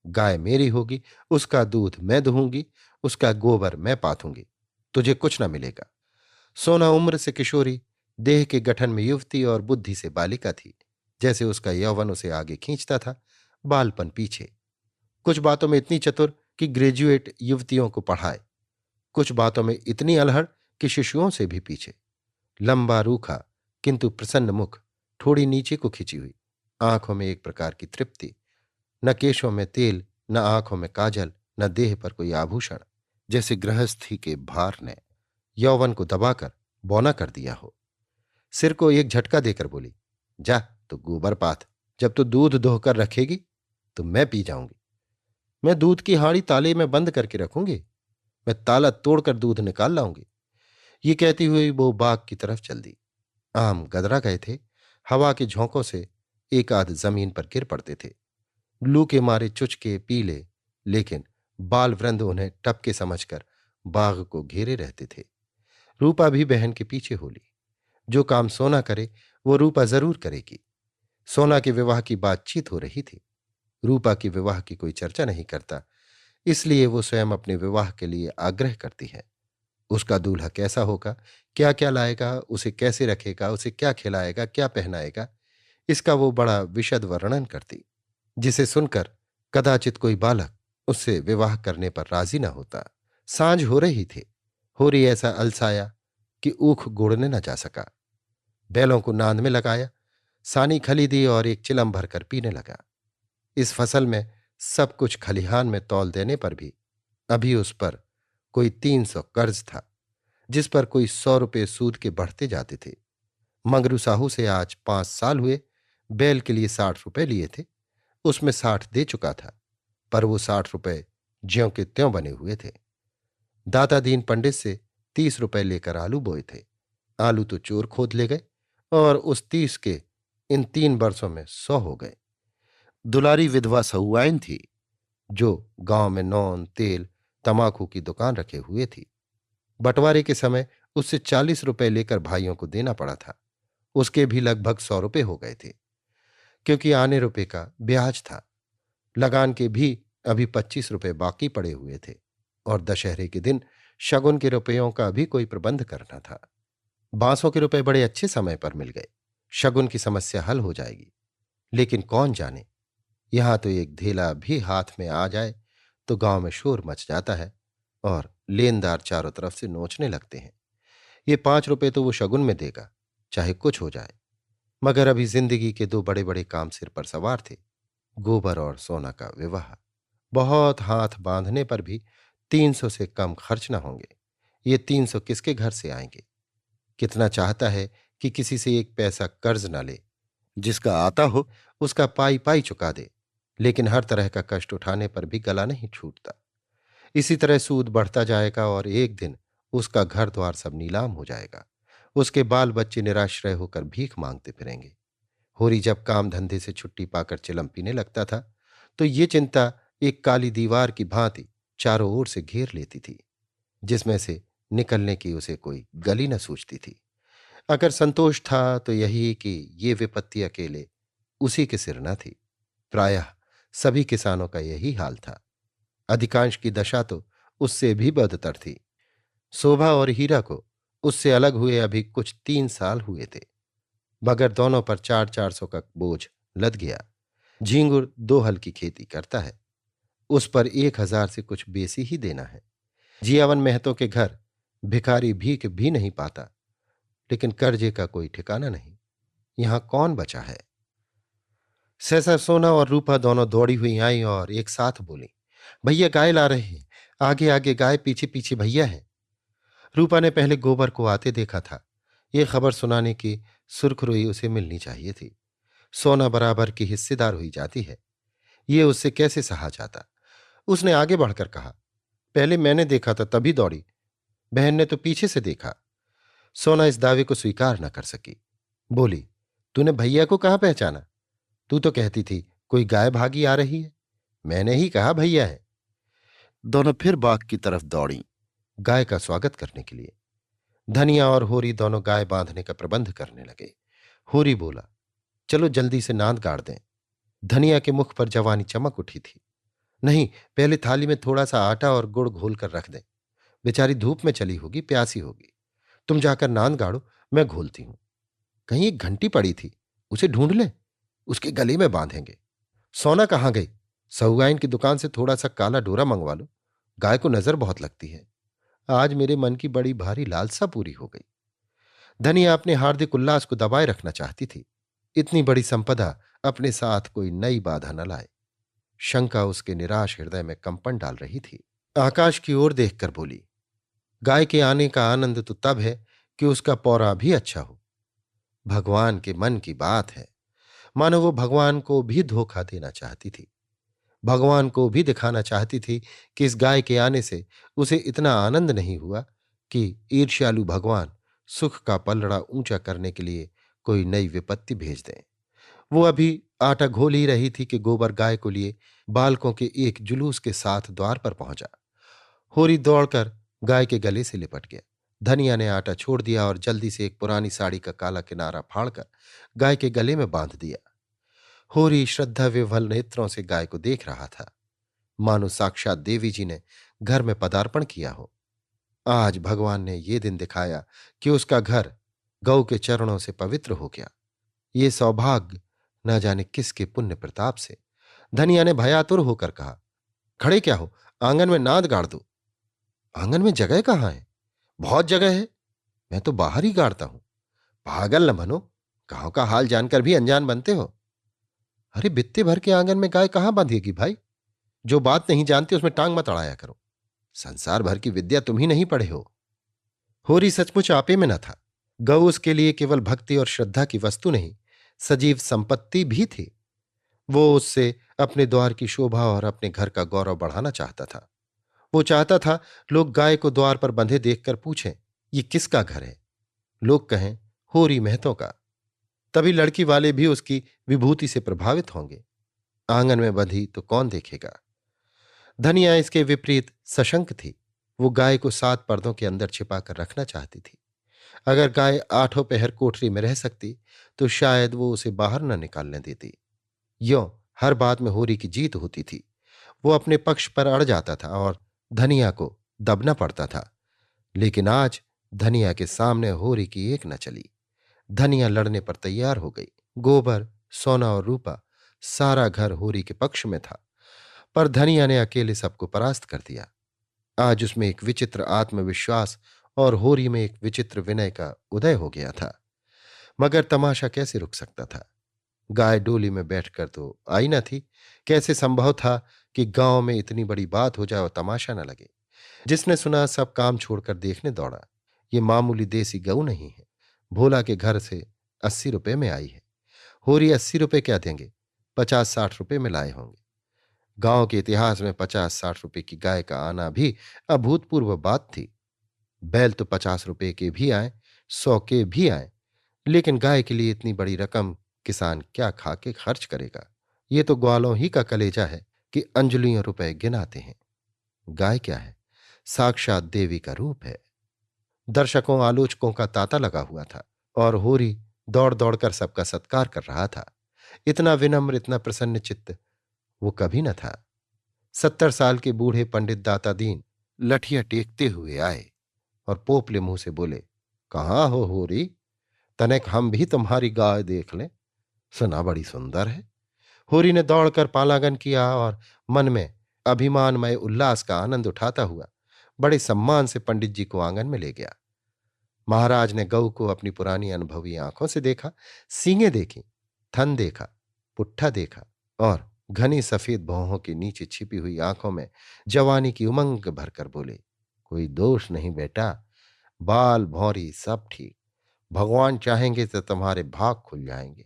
गाय मेरी होगी, उसका दूध मैं दुहूंगी, उसका गोबर मैं पाथूंगी, तुझे कुछ न मिलेगा। सोना उम्र से किशोरी, देह के गठन में युवती और बुद्धि से बालिका थी। जैसे उसका यौवन उसे आगे खींचता था, बालपन पीछे। कुछ बातों में इतनी चतुर कि ग्रेजुएट युवतियों को पढ़ाए, कुछ बातों में इतनी अलहड़ कि शिशुओं से भी पीछे। लंबा रूखा किंतु प्रसन्न मुख, थोड़ी नीचे को खिंची हुई, आंखों में एक प्रकार की तृप्ति, न केशों में तेल, न आंखों में काजल, न देह पर कोई आभूषण। जैसे गृहस्थी के भार ने यौवन को दबाकर बौना कर दिया हो। सिर को एक झटका देकर बोली, जा तो गोबर पाथ, जब तू दूध दोहकर रखेगी तो मैं पी जाऊंगी। मैं दूध की हाड़ी ताले में बंद करके रखूंगी, मैं ताला तोड़कर दूध निकाल लाऊंगी। ये कहती हुई वो बाग की तरफ चल दी। आम गदरा गए थे, हवा के झोंकों से एक आध जमीन पर गिर पड़ते थे। लू के मारे चुचके पीले, लेकिन बाल वृंद उन्हें टपके समझकर बाग को घेरे रहते थे। रूपा भी बहन के पीछे हो ली। जो काम सोना करे वो रूपा जरूर करेगी। सोना के विवाह की बातचीत हो रही थी। रूपा की विवाह की कोई चर्चा नहीं करता, इसलिए वो स्वयं अपने विवाह के लिए आग्रह करती है। उसका दूल्हा कैसा होगा, क्या क्या लाएगा, उसे कैसे रखेगा, उसे क्या खिलाएगा, क्या पहनाएगा, इसका वो बड़ा विशद वर्णन करती, जिसे सुनकर कदाचित कोई बालक उससे विवाह करने पर राजी न होता। सांझ हो रही थी। होरी ऐसा अलसाया कि ऊख गोड़ने न जा सका। बैलों को नांद में लगाया, सानी खली दी और एक चिलम भरकर पीने लगा। इस फसल में सब कुछ खलिहान में तौल देने पर भी अभी उस पर कोई 300 कर्ज था, जिस पर कोई 100 रुपये सूद के बढ़ते जाते थे। मंगरू साहू से आज 5 साल हुए। बैल के लिए 60 रुपये लिए थे, उसमें 60 दे चुका था, पर वो 60 रुपये ज्यों के त्यों बने हुए थे। दाता दीन पंडित से 30 रुपये लेकर आलू बोए थे। आलू तो चोर खोद ले गए और उस 30 के इन 3 वर्षों में 100 हो गए। दुलारी विधवा सहुआइन थी, जो गांव में नौन तेल तमाकू की दुकान रखे हुए थी। बंटवारे के समय उससे 40 रुपये लेकर भाइयों को देना पड़ा था। उसके भी लगभग 100 रुपये हो गए थे, क्योंकि आने रुपये का ब्याज था। लगान के भी अभी 25 रुपये बाकी पड़े हुए थे और दशहरे के दिन शगुन के रुपयों का भी कोई प्रबंध करना था। बांसों के रुपए बड़े अच्छे समय पर मिल गए। शगुन की समस्या हल हो जाएगी। लेकिन कौन जाने, यहां तो एक धेला भी हाथ में आ जाए तो गांव में शोर मच जाता है और लेनदार चारों तरफ से नोचने लगते हैं। ये 5 रुपये तो वो शगुन में देगा, चाहे कुछ हो जाए। मगर अभी जिंदगी के 2 बड़े-बड़े काम सिर पर सवार थे, गोबर और सोना का विवाह। बहुत हाथ बांधने पर भी 300 से कम खर्च न होंगे। ये 300 किसके घर से आएंगे? कितना चाहता है कि किसी से एक पैसा कर्ज न ले, जिसका आता हो उसका पाई पाई चुका दे, लेकिन हर तरह का कष्ट उठाने पर भी गला नहीं छूटता। इसी तरह सूद बढ़ता जाएगा और एक दिन उसका घर द्वार सब नीलाम हो जाएगा। उसके बाल बच्चे निराश्रय होकर भीख मांगते फिरेंगे। होरी जब काम धंधे से छुट्टी पाकर चिलम पीने लगता था, तो ये चिंता एक काली दीवार की भांति चारों ओर से घेर लेती थी, जिसमें से निकलने की उसे कोई गली न सूझती थी। अगर संतोष था तो यही कि ये विपत्ति अकेले उसी के सिर न थी। प्रायः सभी किसानों का यही हाल था। अधिकांश की दशा तो उससे भी बदतर थी। शोभा और हीरा को उससे अलग हुए अभी कुछ 3 साल हुए थे, मगर दोनों पर 400-400 का बोझ लद गया। झींगुर 2 हल की खेती करता है, उस पर 1000 से कुछ बेसी ही देना है। जियावन महतो के घर भिखारी भीख भी नहीं पाता, लेकिन कर्जे का कोई ठिकाना नहीं। यहां कौन बचा है? सहसा सोना और रूपा दोनों दौड़ी हुई आईं और एक साथ बोली, भैया गाय ला रहे हैं, आगे आगे गाय, पीछे पीछे भैया है। रूपा ने पहले गोबर को आते देखा था। ये खबर सुनाने की सुर्खरुई उसे मिलनी चाहिए थी। सोना बराबर की हिस्सेदार हुई जाती है, ये उससे कैसे सहा जाता। उसने आगे बढ़कर कहा, पहले मैंने देखा था तभी दौड़ी, बहन ने तो पीछे से देखा। सोना इस दावे को स्वीकार न कर सकी। बोली, तूने भैया को कहाँ पहचाना? तू तो कहती थी कोई गाय भागी आ रही है। मैंने ही कहा भैया है। दोनों फिर बाग की तरफ दौड़ी, गाय का स्वागत करने के लिए। धनिया और होरी दोनों गाय बांधने का प्रबंध करने लगे। होरी बोला, चलो जल्दी से नांद गाड़ दें। धनिया के मुख पर जवानी चमक उठी थी। नहीं, पहले थाली में थोड़ा सा आटा और गुड़ घोल कर रख दें। बेचारी धूप में चली होगी, प्यासी होगी। तुम जाकर नांद गाड़ो, मैं घोलती हूं। कहीं एक घंटी पड़ी थी, उसे ढूंढ ले, उसके गले में बांधेंगे। सोना कहाँ गई? सहुआइन की दुकान से थोड़ा सा काला डोरा मंगवा लो, गाय को नजर बहुत लगती है। आज मेरे मन की बड़ी भारी लालसा पूरी हो गई। धनिया अपने हार्दिक उल्लास को दबाए रखना चाहती थी। इतनी बड़ी संपदा अपने साथ कोई नई बाधा न लाए। शंका उसके निराश हृदय में कंपन डाल रही थी। आकाश की ओर देखकर बोली, गाय के आने का आनंद तो तब है कि उसका पौरा भी अच्छा हो। भगवान के मन की बात है। मानो वो भगवान को भी धोखा देना चाहती थी। भगवान को भी दिखाना चाहती थी कि इस गाय के आने से उसे इतना आनंद नहीं हुआ कि ईर्ष्यालु भगवान सुख का पलड़ा ऊंचा करने के लिए कोई नई विपत्ति भेज दें। वो अभी आटा घोल ही रही थी कि गोबर गाय को लिए बालकों के एक जुलूस के साथ द्वार पर पहुंचा। होरी दौड़कर गाय के गले से लिपट गया। धनिया ने आटा छोड़ दिया और जल्दी से एक पुरानी साड़ी का काला किनारा फाड़कर गाय के गले में बांध दिया। होरी श्रद्धा विह्वल नेत्रों से गाय को देख रहा था, मानो साक्षात देवी जी ने घर में पदार्पण किया हो। आज भगवान ने ये दिन दिखाया कि उसका घर गौ के चरणों से पवित्र हो गया। ये सौभाग्य न जाने किसके पुण्य प्रताप से। धनिया ने भयातुर होकर कहा, खड़े क्या हो, आंगन में नाद गाड़ दो। आंगन में जगह कहाँ है? बहुत जगह है, मैं तो बाहर ही गाड़ता हूं। पागल न बनो, गांव का हाल जानकर भी अनजान बनते हो। अरे बित्ते भर के आंगन में गाय कहां बांधेगी भाई? जो बात नहीं जानती उसमें टांग मत अड़ाया करो। संसार भर की विद्या तुम ही नहीं पढ़े हो। होरी सचमुच आपे में न था। गौ उसके लिए केवल भक्ति और श्रद्धा की वस्तु नहीं, सजीव संपत्ति भी थी। वो उससे अपने द्वार की शोभा और अपने घर का गौरव बढ़ाना चाहता था। वो चाहता था लोग गाय को द्वार पर बंधे देखकर पूछें, ये किसका घर है? लोग कहें, होरी महतो का। तभी लड़की वाले भी उसकी विभूति से प्रभावित होंगे। आंगन में बंधी तो कौन देखेगा? धनिया इसके विपरीत सशंक थी। वो गाय को 7 पर्दों के अंदर छिपाकर रखना चाहती थी। अगर गाय 8 पहर कोठरी में रह सकती तो शायद वो उसे बाहर न निकालने देती। यों हर बात में होरी की जीत होती थी। वो अपने पक्ष पर अड़ जाता था और धनिया को दबना पड़ता था। लेकिन आज धनिया के सामने होरी की एक न चली। धनिया लड़ने पर तैयार हो गई। गोबर, सोना और रूपा, सारा घर होरी के पक्ष में था। पर धनिया ने अकेले सबको परास्त कर दिया। आज उसमें एक विचित्र आत्मविश्वास और होरी में एक विचित्र विनय का उदय हो गया था। मगर तमाशा कैसे रुक सकता था? गाय डोली में बैठकर तो आई न थी। कैसे संभव था कि गांव में इतनी बड़ी बात हो जाए और तमाशा न लगे? जिसने सुना सब काम छोड़कर देखने दौड़ा। ये मामूली देसी गऊ नहीं है। भोला के घर से 80 रुपए में आई है। होरी 80 रुपए क्या देंगे? 50-60 रुपए में लाए होंगे। गांव के इतिहास में 50-60 रुपए की गाय का आना भी अभूतपूर्व बात थी। बैल तो 50 रुपए के भी आए, 100 के भी आए, लेकिन गाय के लिए इतनी बड़ी रकम किसान क्या खा के खर्च करेगा? ये तो ग्वालों ही का कलेजा है कि अंजलियों रुपए गिनाते हैं। गाय क्या है? साक्षात देवी का रूप है। दर्शकों आलोचकों का तांता लगा हुआ था और होरी दौड़ दौड़कर सबका सत्कार कर रहा था। इतना विनम्र, इतना प्रसन्न चित्त वो कभी न था। 70 साल के बूढ़े पंडित दाता दीन लठिया टेकते हुए आए और पोपले मुंह से बोले, कहाँ हो होरी? तनिक हम भी तुम्हारी गाय देख लें, सुना बड़ी सुंदर है। होरी ने दौड़कर पालांगन किया और मन में अभिमानमय उल्लास का आनंद उठाता हुआ बड़े सम्मान से पंडित जी को आंगन में ले गया। महाराज ने गऊ को अपनी पुरानी अनुभवी आंखों से देखा, सींगें देखी, थन देखा, पुट्ठा देखा और घनी सफेद भौहों के नीचे छिपी हुई आंखों में जवानी की उमंग भरकर बोले, कोई दोष नहीं बेटा, बाल भौरी सब ठीक। भगवान चाहेंगे तो तुम्हारे भाग खुल जाएंगे।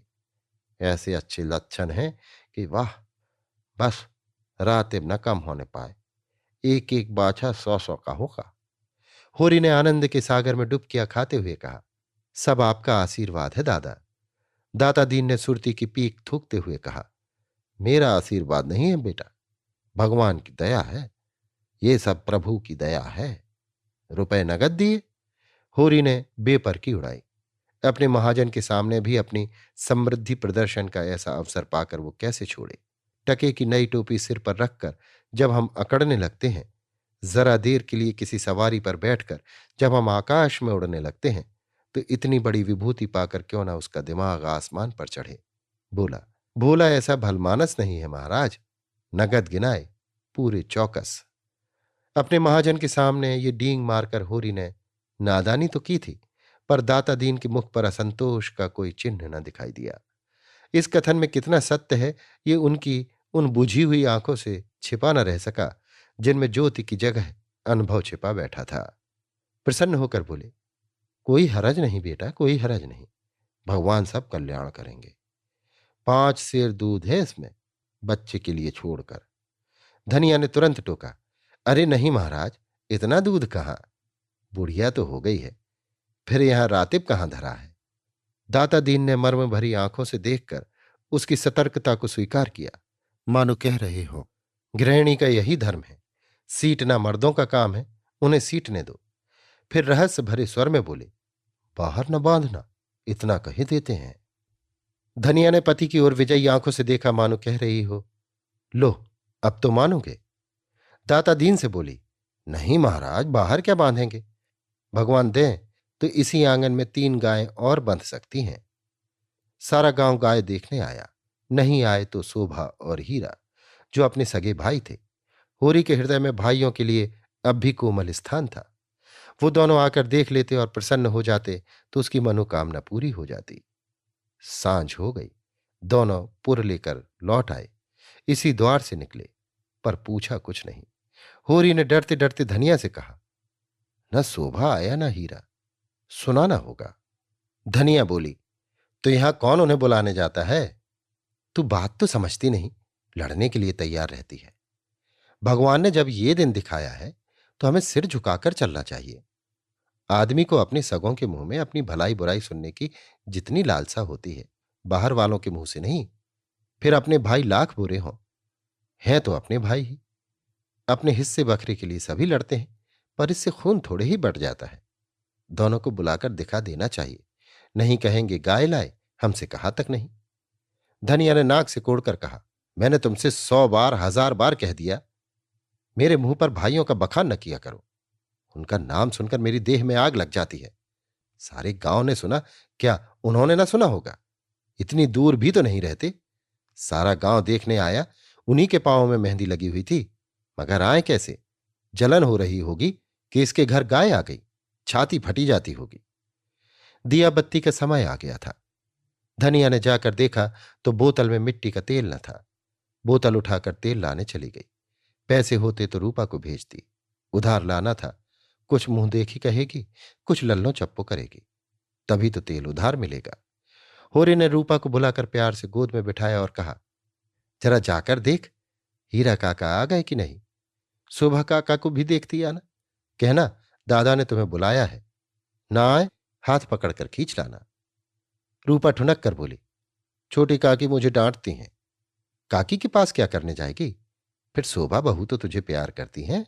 ऐसे अच्छे लक्षण हैं कि वाह, बस रातें न कम होने पाए। एक एक बाछा 100-100 का होगा। होरी ने आनंद के सागर में डुबकियां खाते हुए कहा, सब आपका आशीर्वाद है दादा। दाता दीन ने सुरती की पीक थूकते हुए कहा, मेरा आशीर्वाद नहीं है बेटा, भगवान की दया है। ये सब प्रभु की दया है। रुपए नगद दिए? होरी ने बेपर की उड़ाई। अपने महाजन के सामने भी अपनी समृद्धि प्रदर्शन का ऐसा अवसर पाकर वो कैसे छोड़े। टके की नई टोपी सिर पर रखकर जब हम अकड़ने लगते हैं, जरा देर के लिए किसी सवारी पर बैठकर जब हम आकाश में उड़ने लगते हैं, तो इतनी बड़ी विभूति पाकर क्यों ना उसका दिमाग आसमान पर चढ़े। बोला, भोला ऐसा भलमानस नहीं है महाराज। नगद गिनाए पूरे चौकस। अपने महाजन के सामने ये डींग मारकर होरी ने नादानी तो की थी, पर दाता दीन के मुख पर असंतोष का कोई चिन्ह न दिखाई दिया। इस कथन में कितना सत्य है, ये उनकी उन बुझी हुई आंखों से छिपा न रह सका जिनमें ज्योति की जगह अनुभव छिपा बैठा था। प्रसन्न होकर बोले, कोई हरज नहीं बेटा, कोई हरज नहीं। भगवान सब कल्याण करेंगे। 5 सेर दूध है इसमें, बच्चे के लिए छोड़कर। धनिया ने तुरंत टोका, अरे नहीं महाराज, इतना दूध कहाँ, बुढ़िया तो हो गई है, फिर यहां रातिब कहाँ धरा है। दाता दीन ने मर्म भरी आंखों से देखकर उसकी सतर्कता को स्वीकार किया, मानो कह रहे हो, गृहिणी का यही धर्म है, सीटना मर्दों का काम है, उन्हें सीटने दो। फिर रहस्य भरे स्वर में बोले, बाहर न बांधना, इतना कह देते हैं। धनिया ने पति की ओर विजयी आंखों से देखा, मानो कह रही हो, लो अब तो मानोगे। दाता दीन से बोली, नहीं महाराज, बाहर क्या बांधेंगे, भगवान दें तो इसी आंगन में 3 गायें और बंध सकती हैं। सारा गांव गाय देखने आया, नहीं आए तो शोभा और हीरा, जो अपने सगे भाई थे। होरी के हृदय में भाइयों के लिए अब भी कोमल स्थान था। वो दोनों आकर देख लेते और प्रसन्न हो जाते तो उसकी मनोकामना पूरी हो जाती। सांझ हो गई, दोनों पुर लेकर लौट आए, इसी द्वार से निकले, पर पूछा कुछ नहीं। होरी ने डरते डरते धनिया से कहा, न शोभा आया न हीरा, सुनाना होगा। धनिया बोली, तो यहां कौन उन्हें बुलाने जाता है। तू बात तो समझती नहीं, लड़ने के लिए तैयार रहती है। भगवान ने जब ये दिन दिखाया है तो हमें सिर झुकाकर चलना चाहिए। आदमी को अपने सगों के मुंह में अपनी भलाई बुराई सुनने की जितनी लालसा होती है, बाहर वालों के मुंह से नहीं। फिर अपने भाई लाख बुरे हों, हैं तो अपने भाई ही। अपने हिस्से बखरे के लिए सभी लड़ते हैं, पर इससे खून थोड़े ही बढ़ जाता है। दोनों को बुलाकर दिखा देना चाहिए, नहीं कहेंगे गाय लाए, हमसे कहा तक नहीं। धनिया ने नाक से कोड़कर कहा, मैंने तुमसे 100 बार 1000 बार कह दिया, मेरे मुंह पर भाइयों का बखान न किया करो। उनका नाम सुनकर मेरी देह में आग लग जाती है। सारे गांव ने सुना, क्या उन्होंने ना सुना होगा। इतनी दूर भी तो नहीं रहते, सारा गांव देखने आया, उन्हीं के पांवों में मेहंदी लगी हुई थी, मगर आए कैसे। जलन हो रही होगी कि इसके घर गाय आ गई, छाती फटी जाती होगी। दिया बत्ती का समय आ गया था। धनिया ने जाकर देखा तो बोतल में मिट्टी का तेल न था। बोतल उठाकर तेल लाने चली गई। पैसे होते तो रूपा को भेजती, उधार लाना था। कुछ मुंह देखी कहेगी, कुछ लल्लो चप्पो करेगी, तभी तो तेल उधार मिलेगा। होरी ने रूपा को बुलाकर प्यार से गोद में बिठाया और कहा, जरा जाकर देख, हीरा काका आ गए कि नहीं। शोभा काका को भी देखती आना, कहना दादा ने तुम्हें बुलाया है, ना आए हाथ पकड़कर खींच लाना। रूपा ठुनक कर बोली, छोटी काकी मुझे डांटती हैं। काकी के पास क्या करने जाएगी, फिर शोभा बहू तो तुझे प्यार करती हैं।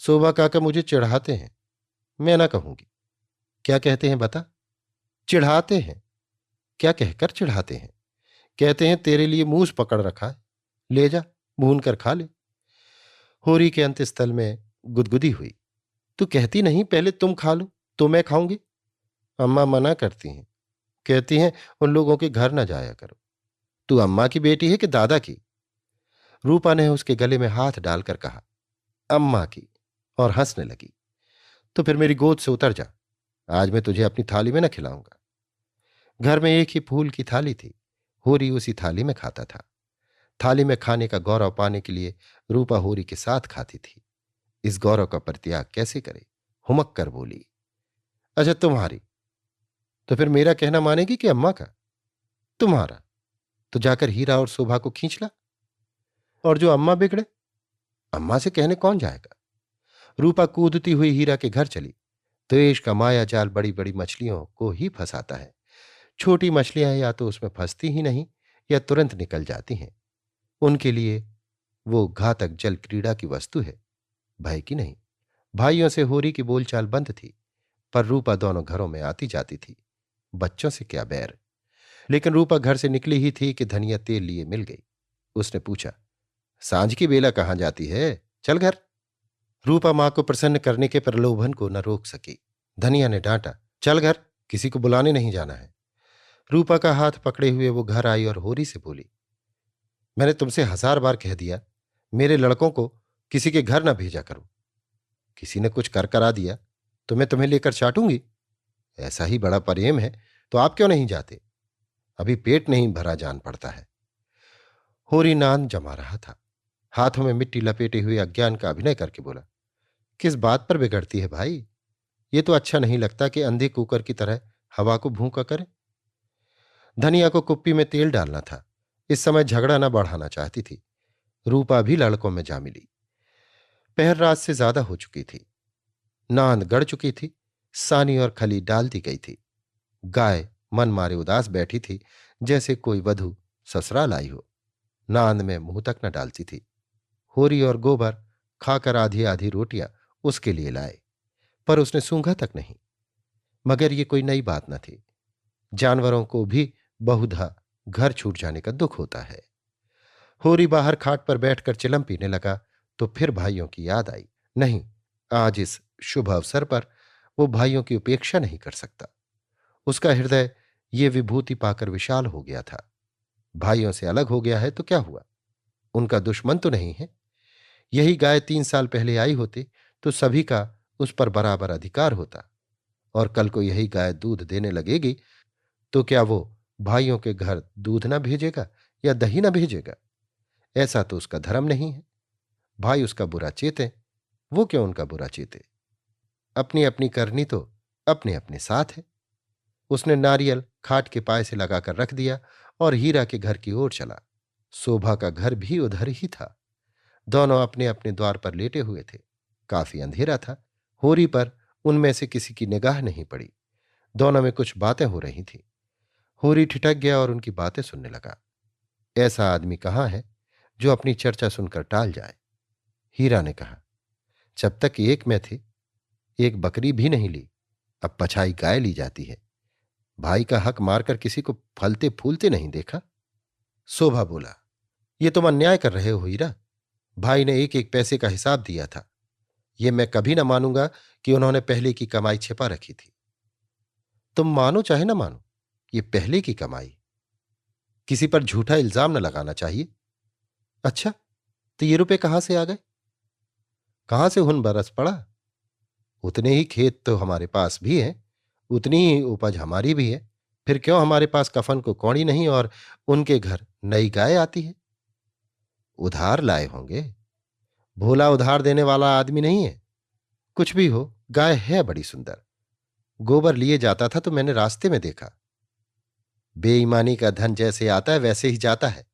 शोभा काका मुझे चिढ़ाते हैं, मैं ना कहूंगी। क्या कहते हैं बता। चिढ़ाते हैं। क्या कहकर चिढ़ाते हैं। कहते हैं तेरे लिए मूस पकड़ रखा है, ले जा भून कर खा ले। होरी के अंतस्थल में गुदगुदी हुई, तू कहती नहीं पहले तुम खा लो तो मैं खाऊंगी। अम्मा मना करती हैं, कहती हैं उन लोगों के घर न जाया करो। तू अम्मा की बेटी है कि दादा की। रूपा ने उसके गले में हाथ डालकर कहा, अम्मा की, और हंसने लगी। तो फिर मेरी गोद से उतर जा, आज मैं तुझे अपनी थाली में न खिलाऊंगा। घर में एक ही फूल की थाली थी, होरी उसी थाली में खाता था। थाली में खाने का गौरव पाने के लिए रूपा होरी के साथ खाती थी। इस गौरव का परित्याग कैसे करे, हुमक कर बोली, अच्छा तुम्हारी, तो फिर मेरा कहना मानेगी कि अम्मा का। तुम्हारा, तो जाकर हीरा और शोभा को खींच ला। और जो अम्मा बिगड़े, अम्मा से कहने कौन जाएगा। रूपा कूदती हुई हीरा के घर चली। द्वेष का माया जाल बड़ी बड़ी मछलियों को ही फंसाता है। छोटी मछलियां या तो उसमें फंसती ही नहीं या तुरंत निकल जाती हैं। उनके लिए वो घातक जल क्रीड़ा की वस्तु है, भय की नहीं। भाइयों से होरी की बोलचाल बंद थी, पर रूपा दोनों घरों में आती जाती थी। बच्चों से क्या बैर। लेकिन रूपा घर से निकली ही थी कि धनिया तेल लिए मिल गई। उसने पूछा, सांझ की बेला कहाँ जाती है, चल घर। रूपा मां को प्रसन्न करने के प्रलोभन को न रोक सकी। धनिया ने डांटा, चल घर, किसी को बुलाने नहीं जाना है। रूपा का हाथ पकड़े हुए वो घर आई और होरी से बोली, मैंने तुमसे 1000 बार कह दिया, मेरे लड़कों को किसी के घर न भेजा करो। किसी ने कुछ कर करा दिया तो मैं तुम्हें लेकर चाटूंगी। ऐसा ही बड़ा प्रेम है तो आप क्यों नहीं जाते? अभी पेट नहीं भरा जान पड़ता है। होरी नान जमा रहा था। हाथों में मिट्टी लपेटे हुए अज्ञान का अभिनय करके बोला, किस बात पर बिगड़ती है भाई? ये तो अच्छा नहीं लगता कि अंधे कुकर की तरह हवा को भूखा करे। धनिया को कुप्पी में तेल डालना था। इस समय झगड़ा न बढ़ाना चाहती थी। रूपा भी लड़कों में जा मिली। पहर रात से ज्यादा हो चुकी थी। नांद गड़ चुकी थी। सानी और खली डाल दी गई थी। गाय मन मारे उदास बैठी थी, जैसे कोई वधू ससुराल आई हो। नांद में मुंह तक न डालती थी। होरी और गोबर खाकर आधी आधी रोटियां उसके लिए लाए, पर उसने सूंघा तक नहीं। मगर ये कोई नई बात न थी। जानवरों को भी बहुधा घर छूट जाने का दुख होता है। होरी बाहर खाट पर बैठकर चिलम पीने लगा तो फिर भाइयों की याद आई। नहीं, आज इस शुभ अवसर पर वो भाइयों की उपेक्षा नहीं कर सकता। उसका हृदय ये विभूति पाकर विशाल हो गया था। भाइयों से अलग हो गया है तो क्या हुआ? उनका दुश्मन तो नहीं है। यही गाय 3 साल पहले आई होती तो सभी का उस पर बराबर अधिकार होता। और कल को यही गाय दूध देने लगेगी तो क्या वो भाइयों के घर दूध न भेजेगा या दही न भेजेगा? ऐसा तो उसका धर्म नहीं है। भाई उसका बुरा चेते, वो क्यों उनका बुरा चेते? अपनी अपनी करनी तो अपने अपने साथ है। उसने नारियल खाट के पाए से लगाकर रख दिया और हीरा के घर की ओर चला। शोभा का घर भी उधर ही था। दोनों अपने अपने द्वार पर लेटे हुए थे। काफी अंधेरा था। होरी पर उनमें से किसी की निगाह नहीं पड़ी। दोनों में कुछ बातें हो रही थी। होरी ठिठक गया और उनकी बातें सुनने लगा। ऐसा आदमी कहाँ है जो अपनी चर्चा सुनकर टाल जाए? हीरा ने कहा, जब तक एक में थे एक बकरी भी नहीं ली, अब पछाई गाय ली जाती है। भाई का हक मारकर किसी को फलते फूलते नहीं देखा। शोभा बोला, ये तुम अन्याय कर रहे हो हीरा। भाई ने एक एक पैसे का हिसाब दिया था। ये मैं कभी ना मानूंगा कि उन्होंने पहले की कमाई छिपा रखी थी। तुम मानो चाहे ना मानो, ये पहले की कमाई। किसी पर झूठा इल्जाम न लगाना चाहिए। अच्छा, तो ये रुपए कहां से आ गए? कहां से हुन बरस पड़ा? उतने ही खेत तो हमारे पास भी हैं, उतनी ही उपज हमारी भी है। फिर क्यों हमारे पास कफन को कौड़ी नहीं और उनके घर नई गाय आती है? उधार लाए होंगे। भोला उधार देने वाला आदमी नहीं है। कुछ भी हो, गाय है बड़ी सुंदर। गोबर लिए जाता था तो मैंने रास्ते में देखा। बेईमानी का धन जैसे आता है वैसे ही जाता है।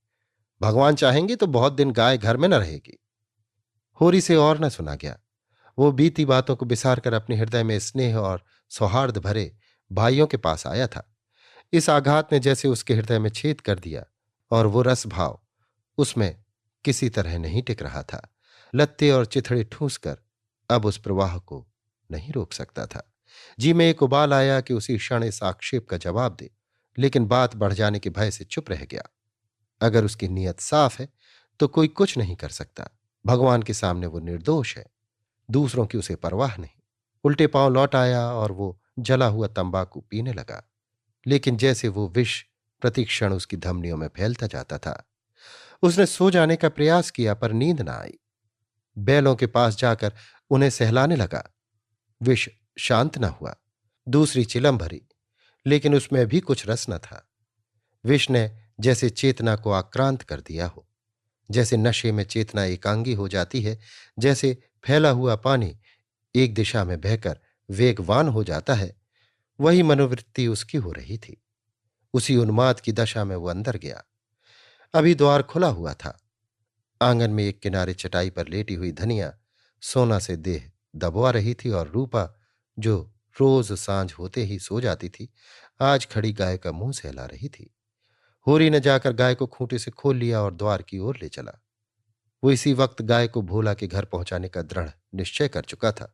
भगवान चाहेंगे तो बहुत दिन गाय घर में न रहेगी। होरी से और न सुना गया। वो बीती बातों को बिसार कर अपने हृदय में स्नेह और सौहार्द भरे भाइयों के पास आया था। इस आघात ने जैसे उसके हृदय में छेद कर दिया और वो रस भाव उसमें किसी तरह नहीं टिक रहा था। लत्ते और चिथड़े ठूंस कर अब उस प्रवाह को नहीं रोक सकता था। जी में एक उबाल आया कि उसी क्षण इस आक्षेप का जवाब दे, लेकिन बात बढ़ जाने के भय से चुप रह गया। अगर उसकी नीयत साफ है तो कोई कुछ नहीं कर सकता। भगवान के सामने वो निर्दोष है। दूसरों की उसे परवाह नहीं। उल्टे पांव लौट आया और वो जला हुआ तंबाकू पीने लगा। लेकिन जैसे वो विष प्रतिक्षण उसकी धमनियों में फैलता जाता था। उसने सो जाने का प्रयास किया पर नींद ना आई। बैलों के पास जाकर उन्हें सहलाने लगा। विष शांत न हुआ। दूसरी चिलम भरी, लेकिन उसमें भी कुछ रस न था। विष ने जैसे चेतना को आक्रांत कर दिया हो। जैसे नशे में चेतना एकांगी हो जाती है, जैसे फैला हुआ पानी एक दिशा में बहकर वेगवान हो जाता है, वही मनोवृत्ति उसकी हो रही थी। उसी उन्माद की दशा में वो अंदर गया। अभी द्वार खुला हुआ था। आंगन में एक किनारे चटाई पर लेटी हुई धनिया सोना से देह दबवा रही थी और रूपा, जो रोज सांझ होते ही सो जाती थी, आज खड़ी गाय का मुंह सहला रही थी। होरी ने जाकर गाय को खूंटे से खोल लिया और द्वार की ओर ले चला। वो इसी वक्त गाय को भोला के घर पहुंचाने का दृढ़ निश्चय कर चुका था।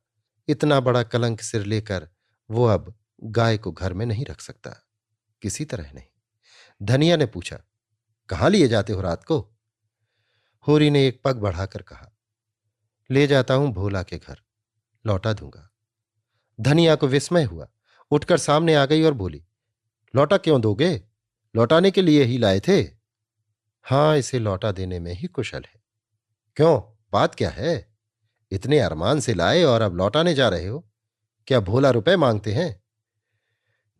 इतना बड़ा कलंक सिर लेकर वो अब गाय को घर में नहीं रख सकता। किसी तरह नहीं। धनिया ने पूछा, कहाँ लिए जाते हो रात को? होरी ने एक पग बढ़ाकर कहा, ले जाता हूं भोला के घर, लौटा दूंगा। धनिया को विस्मय हुआ, उठकर सामने आ गई और बोली, लौटा क्यों दोगे? लौटाने के लिए ही लाए थे। हां, इसे लौटा देने में ही कुशल है। क्यों, बात क्या है? इतने अरमान से लाए और अब लौटाने जा रहे हो? क्या भोला रुपए मांगते हैं?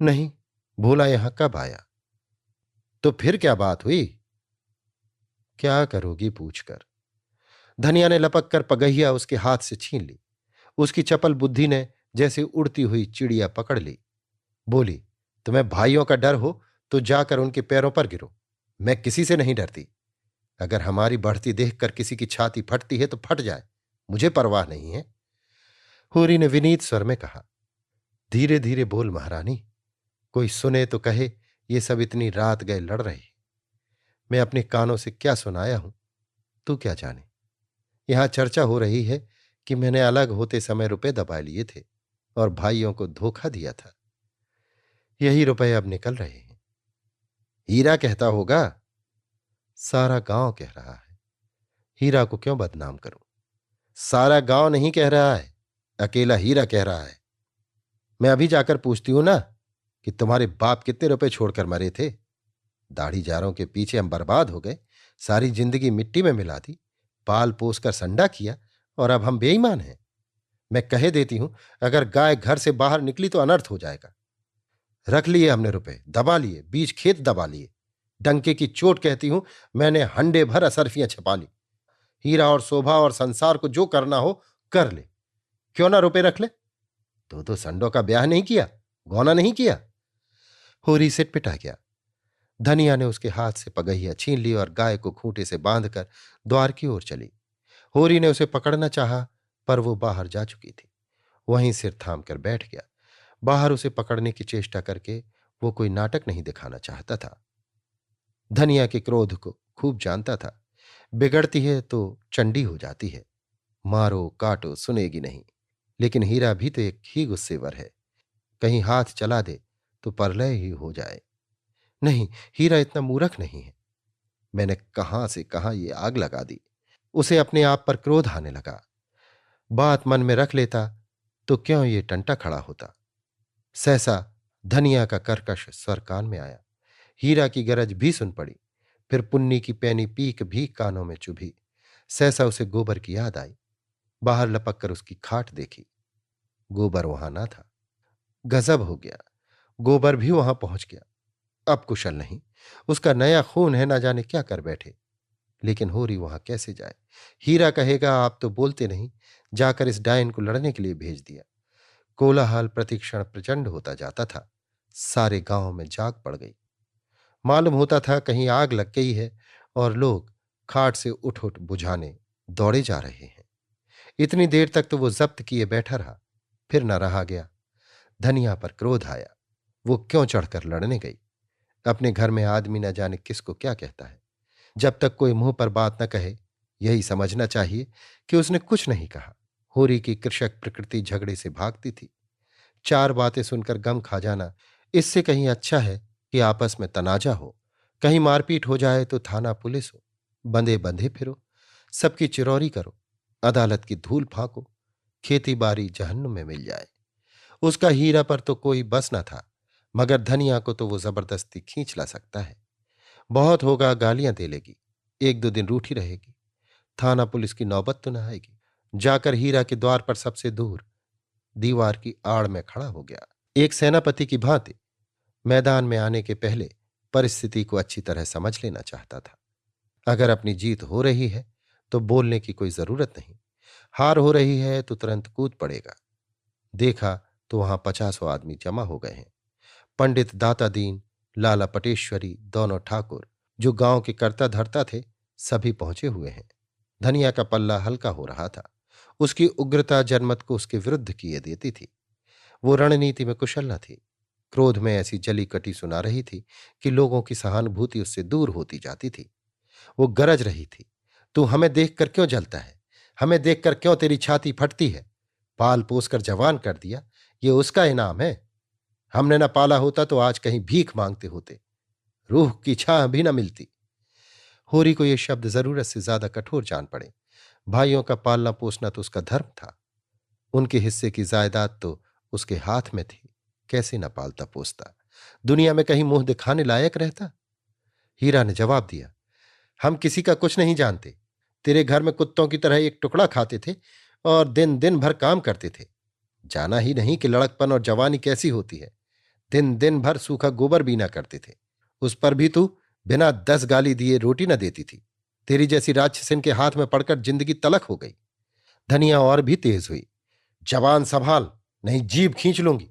नहीं, भोला यहां कब आया? तो फिर क्या बात हुई? क्या करोगी पूछकर? धनिया ने लपक कर पगहिया उसके हाथ से छीन ली। उसकी चपल बुद्धि ने जैसे उड़ती हुई चिड़िया पकड़ ली। बोली, तुम्हें भाइयों का डर हो तो जाकर उनके पैरों पर गिरो। मैं किसी से नहीं डरती। अगर हमारी बढ़ती देखकर किसी की छाती फटती है तो फट जाए, मुझे परवाह नहीं है। होरी ने विनीत स्वर में कहा, धीरे धीरे बोल महारानी, कोई सुने तो कहे ये सब इतनी रात गए लड़ रहे। मैं अपने कानों से क्या सुनाया हूं, तू क्या जाने। यहां चर्चा हो रही है कि मैंने अलग होते समय रुपए दबा लिए थे और भाइयों को धोखा दिया था। यही रुपए अब निकल रहे हैं। हीरा कहता होगा। सारा गांव कह रहा है। हीरा को क्यों बदनाम करूं? सारा गांव नहीं कह रहा है, अकेला हीरा कह रहा है। मैं अभी जाकर पूछती हूं ना कि तुम्हारे बाप कितने रुपए छोड़कर मरे थे। दाढ़ी जारों के पीछे हम बर्बाद हो गए, सारी जिंदगी मिट्टी में मिला दी, पाल पोस कर संडा किया, और अब हम बेईमान हैं। मैं कहे देती हूं, अगर गाय घर से बाहर निकली तो अनर्थ हो जाएगा। रख लिए हमने रुपए, दबा लिए, बीच खेत दबा लिए। डंके की चोट कहती हूं, मैंने हंडे भर असरफियां छपा ली। हीरा और शोभा और संसार को जो करना हो कर ले, क्यों ना रुपए रख ले। तो संडों का ब्याह नहीं किया, गौना नहीं किया। होरी सिटपिटा गया। धनिया ने उसके हाथ से पगहिया छीन ली और गाय को खूंटे से बांधकर द्वार की ओर चली। होरी ने उसे पकड़ना चाहा, पर वो बाहर जा चुकी थी। वहीं सिर थाम कर बैठ गया। बाहर उसे पकड़ने की चेष्टा करके वो कोई नाटक नहीं दिखाना चाहता था। धनिया के क्रोध को खूब जानता था। बिगड़ती है तो चंडी हो जाती है, मारो काटो सुनेगी नहीं। लेकिन हीरा भी तो एक ही गुस्सेवर है, कहीं हाथ चला दे तो परलय ही हो जाए। नहीं, हीरा इतना मूर्ख नहीं है। मैंने कहां से कहां ये आग लगा दी। उसे अपने आप पर क्रोध आने लगा। बात मन में रख लेता तो क्यों ये टंटा खड़ा होता। सहसा धनिया का कर्कश स्वर कान में आया। हीरा की गरज भी सुन पड़ी। फिर पुन्नी की पैनी पीक भी कानों में चुभी। सहसा उसे गोबर की याद आई। बाहर लपक कर उसकी खाट देखी। गोबर वहां ना था। गजब हो गया, गोबर भी वहां पहुंच गया। अब कुशल नहीं, उसका नया खून है, ना जाने क्या कर बैठे। लेकिन होरी वहां कैसे जाए? हीरा कहेगा आप तो बोलते नहीं, जाकर इस डायन को लड़ने के लिए भेज दिया। कोलाहल प्रतिक्षण प्रचंड होता जाता था। सारे गांव में जाग पड़ गई। मालूम होता था कहीं आग लग गई है और लोग खाट से उठ उठ बुझाने दौड़े जा रहे हैं। इतनी देर तक तो वो जब्त किए बैठा रहा, फिर न रहा गया। धनिया पर क्रोध आया। वो क्यों चढ़कर लड़ने गई? अपने घर में आदमी न जाने किसको क्या कहता है। जब तक कोई मुंह पर बात न कहे, यही समझना चाहिए कि उसने कुछ नहीं कहा। होरी की कृषक प्रकृति झगड़े से भागती थी। चार बातें सुनकर गम खा जाना इससे कहीं अच्छा है कि आपस में तनाजा हो। कहीं मारपीट हो जाए तो थाना पुलिस हो, बंधे बंधे फिरो, सबकी चिरौरी करो, अदालत की धूल फांको, खेती बाड़ी जहन्नुम में मिल जाए। उसका हीरा पर तो कोई बस न था, मगर धनिया को तो वो जबरदस्ती खींच ला सकता है। बहुत होगा गालियां दे लेगी, एक दो दिन रूठी रहेगी, थाना पुलिस की नौबत तो न आएगी। जाकर हीरा के द्वार पर सबसे दूर दीवार की आड़ में खड़ा हो गया। एक सेनापति की भांति मैदान में आने के पहले परिस्थिति को अच्छी तरह समझ लेना चाहता था। अगर अपनी जीत हो रही है तो बोलने की कोई जरूरत नहीं, हार हो रही है तो तुरंत कूद पड़ेगा। देखा तो वहां 50 आदमी जमा हो गए हैं। पंडित दाता दीन, लाला पटेश्वरी, दोनों ठाकुर जो गांव के कर्ता धर्ता थे, सभी पहुंचे हुए हैं। धनिया का पल्ला हल्का हो रहा था। उसकी उग्रता जनमत को उसके विरुद्ध किए देती थी। वो रणनीति में कुशल न थी। क्रोध में ऐसी जली कटी सुना रही थी कि लोगों की सहानुभूति उससे दूर होती जाती थी। वो गरज रही थी, तू हमें देखकर क्यों जलता है? हमें देखकर क्यों तेरी छाती फटती है? पाल पोस कर जवान कर दिया, ये उसका इनाम है। हमने न पाला होता तो आज कहीं भीख मांगते होते, रूह की छाह भी न मिलती। होरी को ये शब्द जरूरत से ज्यादा कठोर जान पड़े। भाइयों का पालना पोसना तो उसका धर्म था। उनके हिस्से की जायदाद तो उसके हाथ में थी। कैसे न पालता पोसता, दुनिया में कहीं मुंह दिखाने लायक रहता। हीरा ने जवाब दिया, हम किसी का कुछ नहीं जानते। तेरे घर में कुत्तों की तरह एक टुकड़ा खाते थे और दिन दिन भर काम करते थे। जाना ही नहीं कि लड़कपन और जवानी कैसी होती है। दिन दिन भर सूखा गोबर बीना करते थे, उस पर भी तू बिना 10 गाली दिए रोटी न देती थी। तेरी जैसी राक्षसिन के हाथ में पड़कर जिंदगी तलख हो गई। धनिया और भी तेज हुई, जवान संभाल, नहीं जीभ खींच लूंगी।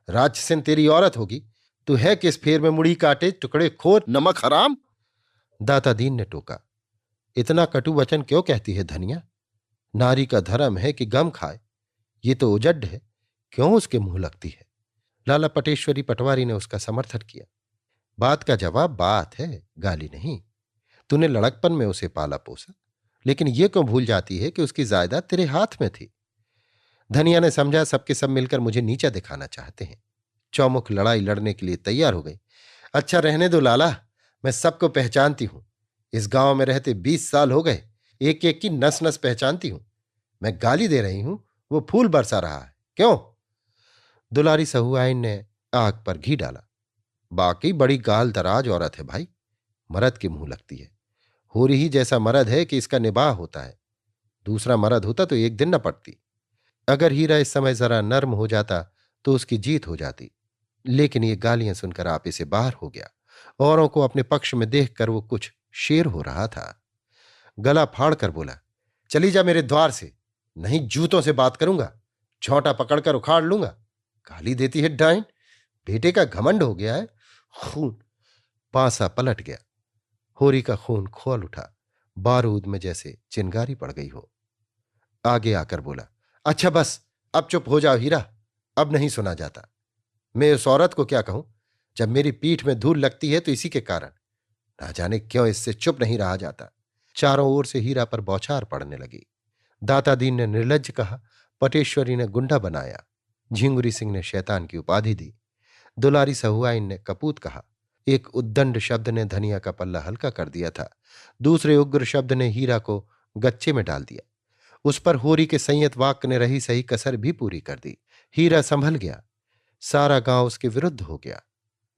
राक्षसिन तेरी औरत होगी, तू है किस फेर में मुड़ी काटे, टुकड़े खोर, नमक हराम। दाता दीन ने टोका, इतना कटु वचन क्यों कहती है धनिया? नारी का धर्म है कि गम खाए, ये तो उजड्ड है, क्यों उसके मुंह लगती है? लाला पटेश्वरी पटवारी ने उसका समर्थन किया। बात का जवाब बात है, गाली नहीं। तूने लड़कपन में उसे पाला पोसा, लेकिन ये क्यों भूल जाती है कि उसकी जायदाद तेरे हाथ में थी? धनिया ने समझा सबके सब मिलकर मुझे नीचा दिखाना चाहते हैं। चौमुख लड़ाई लड़ने के लिए तैयार हो गई। अच्छा रहने दो लाला, मैं सबको पहचानती हूं। इस गांव में रहते 20 साल हो गए, एक एक की नस नस पहचानती हूं। मैं गाली दे रही हूं, वो फूल बरसा रहा है। क्यों? दुलारी सहुआइन ने आग पर घी डाला। बाकी बड़ी गाल दराज औरत है भाई, मर्द की मुंह लगती है। होरी ही जैसा मर्द है कि इसका निबाह होता है। दूसरा मर्द होता तो एक दिन न पड़ती। अगर हीरा इस समय जरा नर्म हो जाता तो उसकी जीत हो जाती, लेकिन ये गालियां सुनकर आपे से बाहर हो गया। औरों को अपने पक्ष में देखकर वो कुछ शेर हो रहा था। गला फाड़ कर बोला, चली जा मेरे द्वार से, नहीं जूतों से बात करूंगा, झोंटा पकड़कर उखाड़ लूंगा। गाली देती है डाइन, बेटे का घमंड हो गया है। खून, पासा पलट गया। होरी का खून खोल उठा, बारूद में जैसे चिंगारी पड़ गई हो। आगे आकर बोला, अच्छा बस, अब चुप हो जाओ हीरा, अब नहीं सुना जाता। मैं उस औरत को क्या कहूं? जब मेरी पीठ में धूल लगती है तो इसी के कारण। ना जाने क्यों इससे चुप नहीं रहा जाता। चारों ओर से हीरा पर बौछार पड़ने लगी। दाता दीन ने निर्लज्ज कहा, पटेश्वरी ने गुंडा बनाया, झिंगुरी सिंह ने शैतान की उपाधि दी, दुलारी सहुआइन ने कपूत कहा। एक उद्दंड शब्द ने धनिया का पल्ला हल्का कर दिया था। दूसरे उग्र शब्द ने हीरा को गच्चे में डाल दिया। उस पर होरी के संयत वाक्य ने रही सही कसर भी पूरी कर दी। हीरा संभल गया। सारा गांव उसके विरुद्ध हो गया।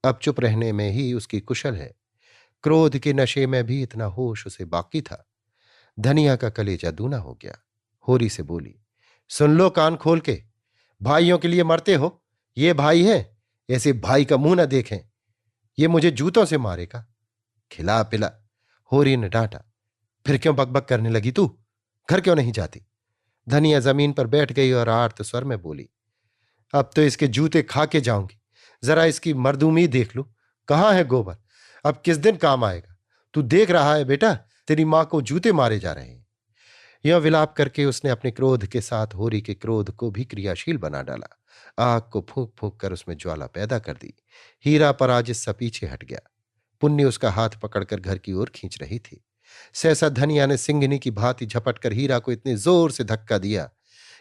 अब चुप रहने में ही उसकी कुशल है। क्रोध के नशे में भी इतना होश उसे बाकी था। धनिया का कलेजा दूना हो गया। होरी से बोली, सुन लो कान खोल के, भाइयों के लिए मरते हो। ये भाई है, ऐसे भाई का मुंह ना देखें। ये मुझे जूतों से मारेगा। खिला पिला। होरी ने डांटा, फिर क्यों बकबक करने लगी तू? घर क्यों नहीं जाती? धनिया जमीन पर बैठ गई और आर्त स्वर में बोली, अब तो इसके जूते खा के जाऊंगी। जरा इसकी मर्दूमी देख लो, कहां है गोबर? अब किस दिन काम आएगा? तू देख रहा है बेटा, तेरी मां को जूते मारे जा रहे हैं। यह विलाप करके उसने अपने क्रोध के साथ होरी के क्रोध को भी क्रियाशील बना डाला। आग को फूंक फूंक कर उसमें ज्वाला पैदा कर दी। हीरा पराजित सा पीछे हट गया। पुन्नी उसका हाथ पकड़कर घर की ओर खींच रही थी। सहसा धनिया ने सिंघनी की भांति झपटकर हीरा को इतने जोर से धक्का दिया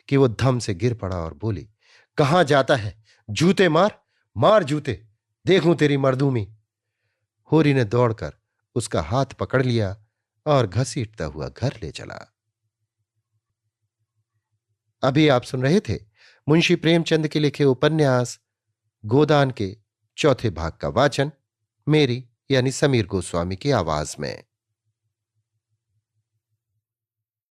कि वो धम से गिर पड़ा और बोली, कहां जाता है? जूते मार, मार जूते, देखूं तेरी मर्दूमी। होरी ने दौड़कर उसका हाथ पकड़ लिया और घसीटता हुआ घर ले चला। अभी आप सुन रहे थे मुंशी प्रेमचंद के लिखे उपन्यास गोदान के चौथे भाग का वाचन मेरी यानी समीर गोस्वामी की आवाज में।